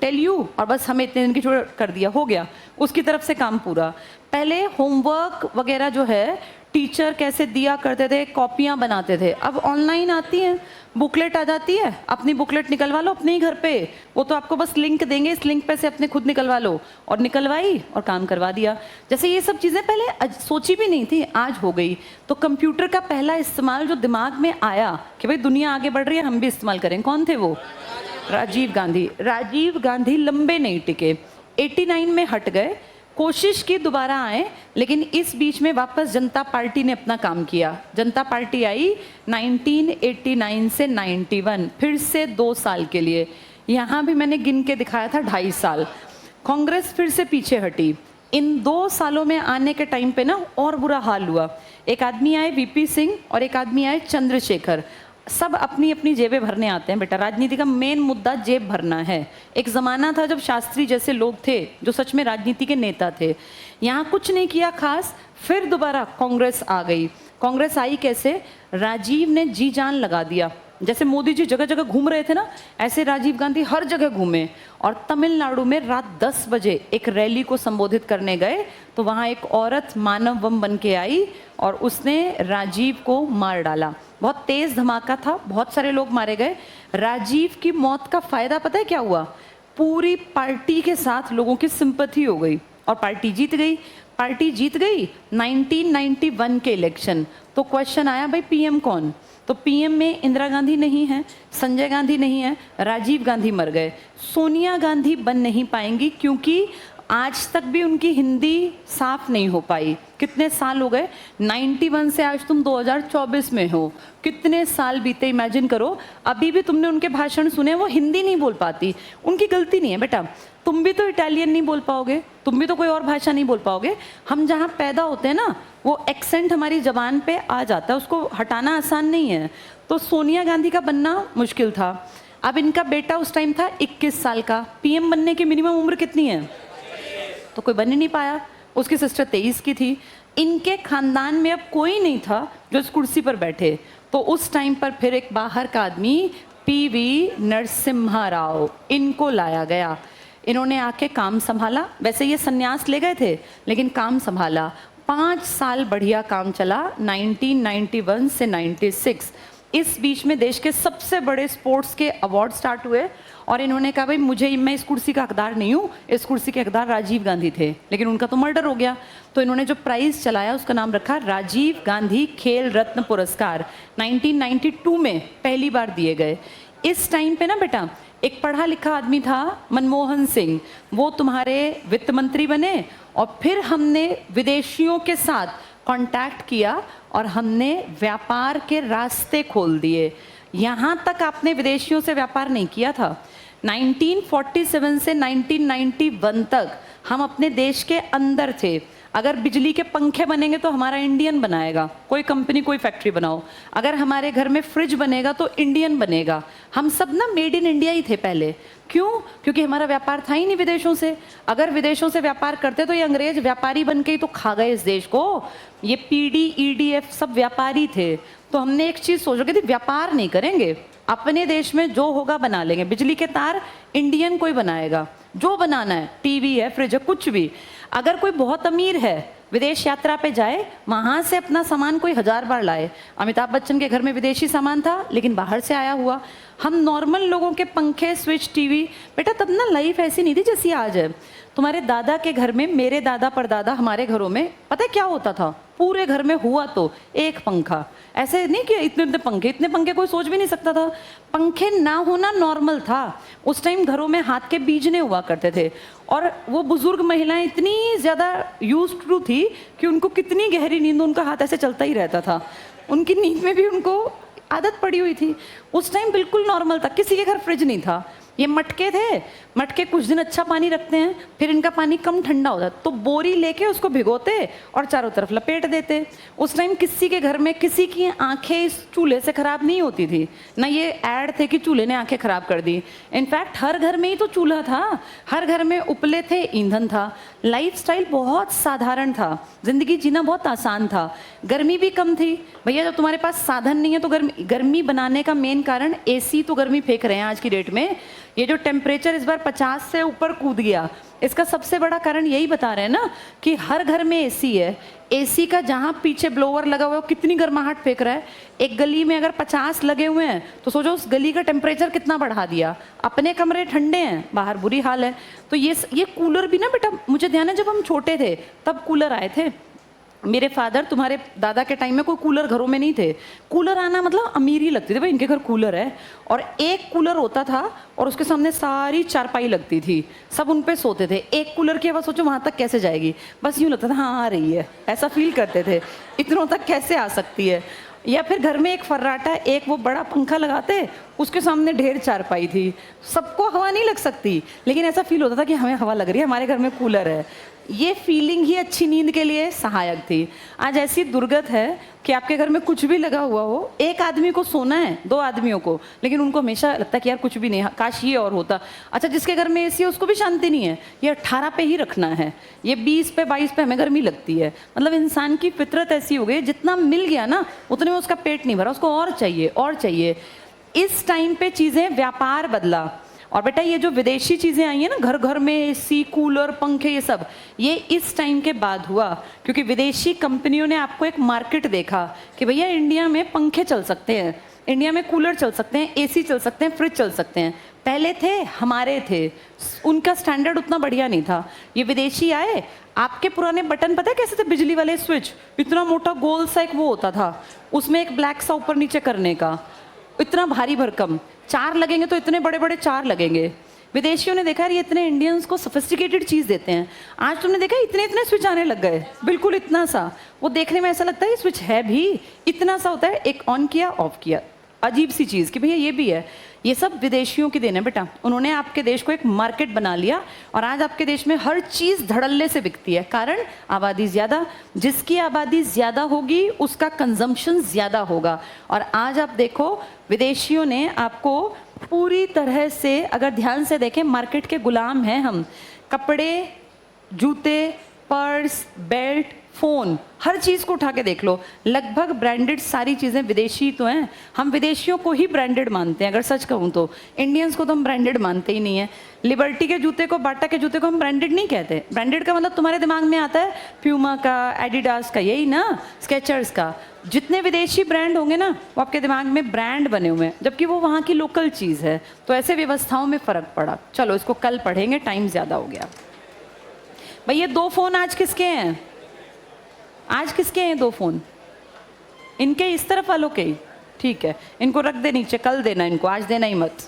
tell you, और बस हमें इतने दिन की छुट्टी कर दिया, हो गया, उसकी तरफ से काम पूरा। पहले होमवर्क वगैरह जो है टीचर कैसे दिया करते थे, कॉपियाँ बनाते थे, अब ऑनलाइन आती हैं, बुकलेट आ जाती है, अपनी बुकलेट निकलवा लो अपने ही घर पे, वो तो आपको बस लिंक देंगे, इस लिंक पे से अपने खुद निकलवा लो, और निकलवाई और काम करवा दिया। जैसे ये सब चीज़ें पहले सोची भी नहीं थी, आज हो गई। तो कंप्यूटर का पहला इस्तेमाल जो दिमाग में आया कि भाई दुनिया आगे बढ़ रही है, हम भी इस्तेमाल करें, कौन थे वो? राजीव गांधी। राजीव गांधी लंबे नहीं टिके, 89 में हट गए, कोशिश की दोबारा आए, लेकिन इस बीच में वापस जनता पार्टी ने अपना काम किया। जनता पार्टी आई 1989 से 91, फिर से 2 साल के लिए। यहाँ भी मैंने गिन के दिखाया था 2.5 साल। कांग्रेस फिर से पीछे हटी। इन 2 सालों में आने के टाइम पे ना और बुरा हाल हुआ। एक आदमी आए वीपी सिंह और एक आदमी आए चंद्रशेखर। सब अपनी अपनी जेबें भरने आते हैं बेटा, राजनीति का मेन मुद्दा जेब भरना है। एक ज़माना था जब शास्त्री जैसे लोग थे जो सच में राजनीति के नेता थे। यहाँ कुछ नहीं किया खास, फिर दोबारा कांग्रेस आ गई। कांग्रेस आई कैसे? राजीव ने जी जान लगा दिया। जैसे मोदी जी जगह जगह घूम रहे थे ना, ऐसे राजीव गांधी हर जगह घूमे और तमिलनाडु में रात 10 बजे एक रैली को संबोधित करने गए तो वहाँ एक औरत मानव बम बन के आई और उसने राजीव को मार डाला। बहुत तेज धमाका था, बहुत सारे लोग मारे गए। राजीव की मौत का फायदा पता है क्या हुआ? पूरी पार्टी के साथ लोगों की सिंपैथी हो गई और पार्टी जीत गई। पार्टी जीत गई 1991 के इलेक्शन। तो क्वेश्चन आया, भाई पीएम कौन? तो पीएम में इंदिरा गांधी नहीं है, संजय गांधी नहीं है, राजीव गांधी मर गए। सोनिया गांधी बन नहीं पाएंगी क्योंकि आज तक भी उनकी हिंदी साफ नहीं हो पाई। कितने साल हो गए? 91 से आज तुम 2024 में हो, कितने साल बीते इमेजिन करो। अभी भी तुमने उनके भाषण सुने, वो हिंदी नहीं बोल पाती। उनकी गलती नहीं है बेटा, तुम भी तो इटालियन नहीं बोल पाओगे, तुम भी तो कोई और भाषा नहीं बोल पाओगे। हम जहाँ पैदा होते हैं ना, वो एक्सेंट हमारी जबान पे आ जाता है, उसको हटाना आसान नहीं है। तो सोनिया गांधी का बनना मुश्किल था। अब इनका बेटा उस टाइम था 21 साल का, पीएम बनने की मिनिमम उम्र कितनी है? तो कोई बन ही नहीं पाया। उसकी सिस्टर 23 की थी। इनके खानदान में अब कोई नहीं था जो इस कुर्सी पर बैठे। तो उस टाइम पर फिर एक बाहर का आदमी पीवी नरसिम्हा राव, इनको लाया गया। इन्होंने आके काम संभाला। वैसे ये संन्यास ले गए थे लेकिन काम संभाला। 5 साल बढ़िया काम चला, 1991 से 96। इस बीच में देश के सबसे बड़े स्पोर्ट्स के अवार्ड स्टार्ट हुए और इन्होंने कहा, भाई मैं इस कुर्सी का हकदार नहीं हूँ, इस कुर्सी के हकदार राजीव गांधी थे, लेकिन उनका तो मर्डर हो गया। तो इन्होंने जो प्राइज़ चलाया उसका नाम रखा राजीव गांधी खेल रत्न पुरस्कार। 1992 में पहली बार दिए गए। इस टाइम पे ना बेटा, एक पढ़ा लिखा आदमी था मनमोहन सिंह, वो तुम्हारे वित्त मंत्री बने और फिर हमने विदेशियों के साथ कांटेक्ट किया और हमने व्यापार के रास्ते खोल दिए। यहाँ तक आपने विदेशियों से व्यापार नहीं किया था। 1947 से 1991 तक हम अपने देश के अंदर थे। अगर बिजली के पंखे बनेंगे तो हमारा इंडियन बनाएगा, कोई कंपनी कोई फैक्ट्री बनाओ। अगर हमारे घर में फ्रिज बनेगा तो इंडियन बनेगा। हम सब ना मेड इन इंडिया ही थे पहले। क्यों? क्योंकि हमारा व्यापार था ही नहीं विदेशों से। अगर विदेशों से व्यापार करते तो ये अंग्रेज व्यापारी बन के ही तो खा गए इस देश को। ये पीडी ईडीएफ सब व्यापारी थे। तो हमने एक चीज़ सोच रखी थी, व्यापार नहीं करेंगे, अपने देश में जो होगा बना लेंगे। बिजली के तार इंडियन कोई बनाएगा, जो बनाना है, टीवी है, फ्रिज है, कुछ भी। अगर कोई बहुत अमीर है, विदेश यात्रा पे जाए, वहाँ से अपना सामान कोई 1000 बार लाए। अमिताभ बच्चन के घर में विदेशी सामान था लेकिन बाहर से आया हुआ। हम नॉर्मल लोगों के पंखे, स्विच, टीवी, बेटा तब ना लाइफ ऐसी नहीं थी जैसी आज है। तुम्हारे दादा के घर में, मेरे दादा परदादा हमारे घरों में पता है क्या होता था? पूरे घर में हुआ तो एक पंखा। ऐसे नहीं कि इतने पंखे कोई सोच भी नहीं सकता था। पंखे ना होना नॉर्मल था। उस टाइम घरों में हाथ के बीजने हुआ करते थे और वो बुजुर्ग महिलाएं इतनी ज़्यादा यूज्ड टू थी कि उनको कितनी गहरी नींद, उनका हाथ ऐसे चलता ही रहता था। उनकी नींद में भी उनको आदत पड़ी हुई थी। उस टाइम बिल्कुल नॉर्मल था। किसी के घर फ्रिज नहीं था। ये मटके थे, मटके कुछ दिन अच्छा पानी रखते हैं, फिर इनका पानी कम ठंडा होता है तो बोरी लेके उसको भिगोते और चारों तरफ लपेट देते। उस टाइम किसी के घर में किसी की आंखें इस चूल्हे से खराब नहीं होती थी। ना ये ऐड थे कि चूल्हे ने आंखें खराब कर दी। इनफैक्ट हर घर में ही तो चूल्हा था, हर घर में उपले थे, ईंधन था। लाइफस्टाइल बहुत साधारण था, जिंदगी जीना बहुत आसान था। गर्मी भी कम थी। भैया जब तुम्हारे पास साधन नहीं है तो गर्मी बनाने का मेन कारण एसी तो गर्मी फेंक रहे हैं आज की डेट में। ये जो टेम्परेचर इस बार 50 से ऊपर कूद गया, इसका सबसे बड़ा कारण यही बता रहे हैं ना कि हर घर में एसी है। एसी का जहाँ पीछे ब्लोअर लगा हुआ है कितनी गर्माहट फेंक रहा है। एक गली में अगर 50 लगे हुए हैं तो सोचो उस गली का टेम्परेचर कितना बढ़ा दिया। अपने कमरे ठंडे हैं, बाहर बुरी हाल है। तो ये कूलर भी ना बेटा, मुझे ध्यान है जब हम छोटे थे तब कूलर आए थे। मेरे फादर, तुम्हारे दादा के टाइम में कोई कूलर घरों में नहीं थे। कूलर आना मतलब अमीरी लगती थी, भाई इनके घर कूलर है। और एक कूलर होता था और उसके सामने सारी चारपाई लगती थी, सब उन पे सोते थे। एक कूलर की आवाज़ सोचो वहाँ तक कैसे जाएगी, बस यूँ लगता था हाँ आ रही है, ऐसा फील करते थे। इतनों तक कैसे आ सकती है। या फिर घर में एक फर्राटा, एक वो बड़ा पंखा लगाते, उसके सामने ढेर चारपाई थी। सबको हवा नहीं लग सकती लेकिन ऐसा फील होता था कि हमें हवा लग रही है, हमारे घर में कूलर है। ये फीलिंग ही अच्छी नींद के लिए सहायक थी। आज ऐसी दुर्गत है कि आपके घर में कुछ भी लगा हुआ हो, एक आदमी को सोना है, 2 आदमियों को, लेकिन उनको हमेशा लगता है कि यार कुछ भी नहीं, काश ये और होता। अच्छा, जिसके घर में एसी है उसको भी शांति नहीं है, ये 18 पे ही रखना है, ये 20 पे 22 पे हमें गर्मी लगती है। मतलब इंसान की फितरत ऐसी हो गई, जितना मिल गया ना उतने में उसका पेट नहीं भरा, उसको और चाहिए और चाहिए। इस टाइम पे चीज़ें व्यापार बदला। और बेटा ये जो विदेशी चीज़ें आई हैं ना, घर घर में एसी, कूलर, पंखे, ये सब, ये इस टाइम के बाद हुआ, क्योंकि विदेशी कंपनियों ने आपको एक मार्केट देखा कि भैया इंडिया में पंखे चल सकते हैं, इंडिया में कूलर चल सकते हैं, एसी चल सकते हैं, फ्रिज चल सकते हैं। पहले थे, हमारे थे, उनका स्टैंडर्ड उतना बढ़िया नहीं था। ये विदेशी आए, आपके पुराने बटन पता है कैसे थे? बिजली वाले स्विच, इतना मोटा गोल सा एक वो होता था, उसमें एक ब्लैक सा ऊपर नीचे करने का, इतना भारी भरकम, 4 लगेंगे तो इतने बड़े बड़े 4 लगेंगे। विदेशियों ने देखा ये इतने इंडियंस को सोफिस्टिकेटेड चीज़ देते हैं। आज तुमने देखा इतने इतने स्विच आने लग गए, बिल्कुल इतना सा, वो देखने में ऐसा लगता है ये स्विच है भी, इतना सा होता है, एक ऑन किया ऑफ किया, अजीब सी चीज़ कि भैया ये भी है। ये सब विदेशियों की देन है बेटा, उन्होंने आपके देश को एक मार्केट बना लिया और आज आपके देश में हर चीज़ धड़ल्ले से बिकती है। कारण आबादी ज़्यादा, जिसकी आबादी ज़्यादा होगी उसका कंजम्पशन ज़्यादा होगा। और आज आप देखो विदेशियों ने आपको पूरी तरह से, अगर ध्यान से देखें, मार्केट के गुलाम हैं हम। कपड़े, जूते, पर्स, बेल्ट, फ़ोन, हर चीज़ को उठा के देख लो, लगभग ब्रांडेड सारी चीज़ें विदेशी तो हैं। हम विदेशियों को ही ब्रांडेड मानते हैं, अगर सच कहूँ तो इंडियंस को तो हम ब्रांडेड मानते ही नहीं है। लिबर्टी के जूते को, बाटा के जूते को हम ब्रांडेड नहीं कहते। ब्रांडेड का मतलब तुम्हारे दिमाग में आता है प्यूमा का, एडिडास का, यही ना, स्केचर्स का। जितने विदेशी ब्रांड होंगे ना वो आपके दिमाग में ब्रांड बने हुए हैं, जबकि वो वहाँ की लोकल चीज़ है। तो ऐसे व्यवस्थाओं में फ़र्क पड़ा। चलो इसको कल पढ़ेंगे, टाइम ज़्यादा हो गया। भाई ये 2 फ़ोन आज किसके हैं? आज किसके हैं 2 फ़ोन? इनके, इस तरफ वालों के ही? ठीक है, इनको रख दे नीचे, कल देना इनको, आज देना ही मत।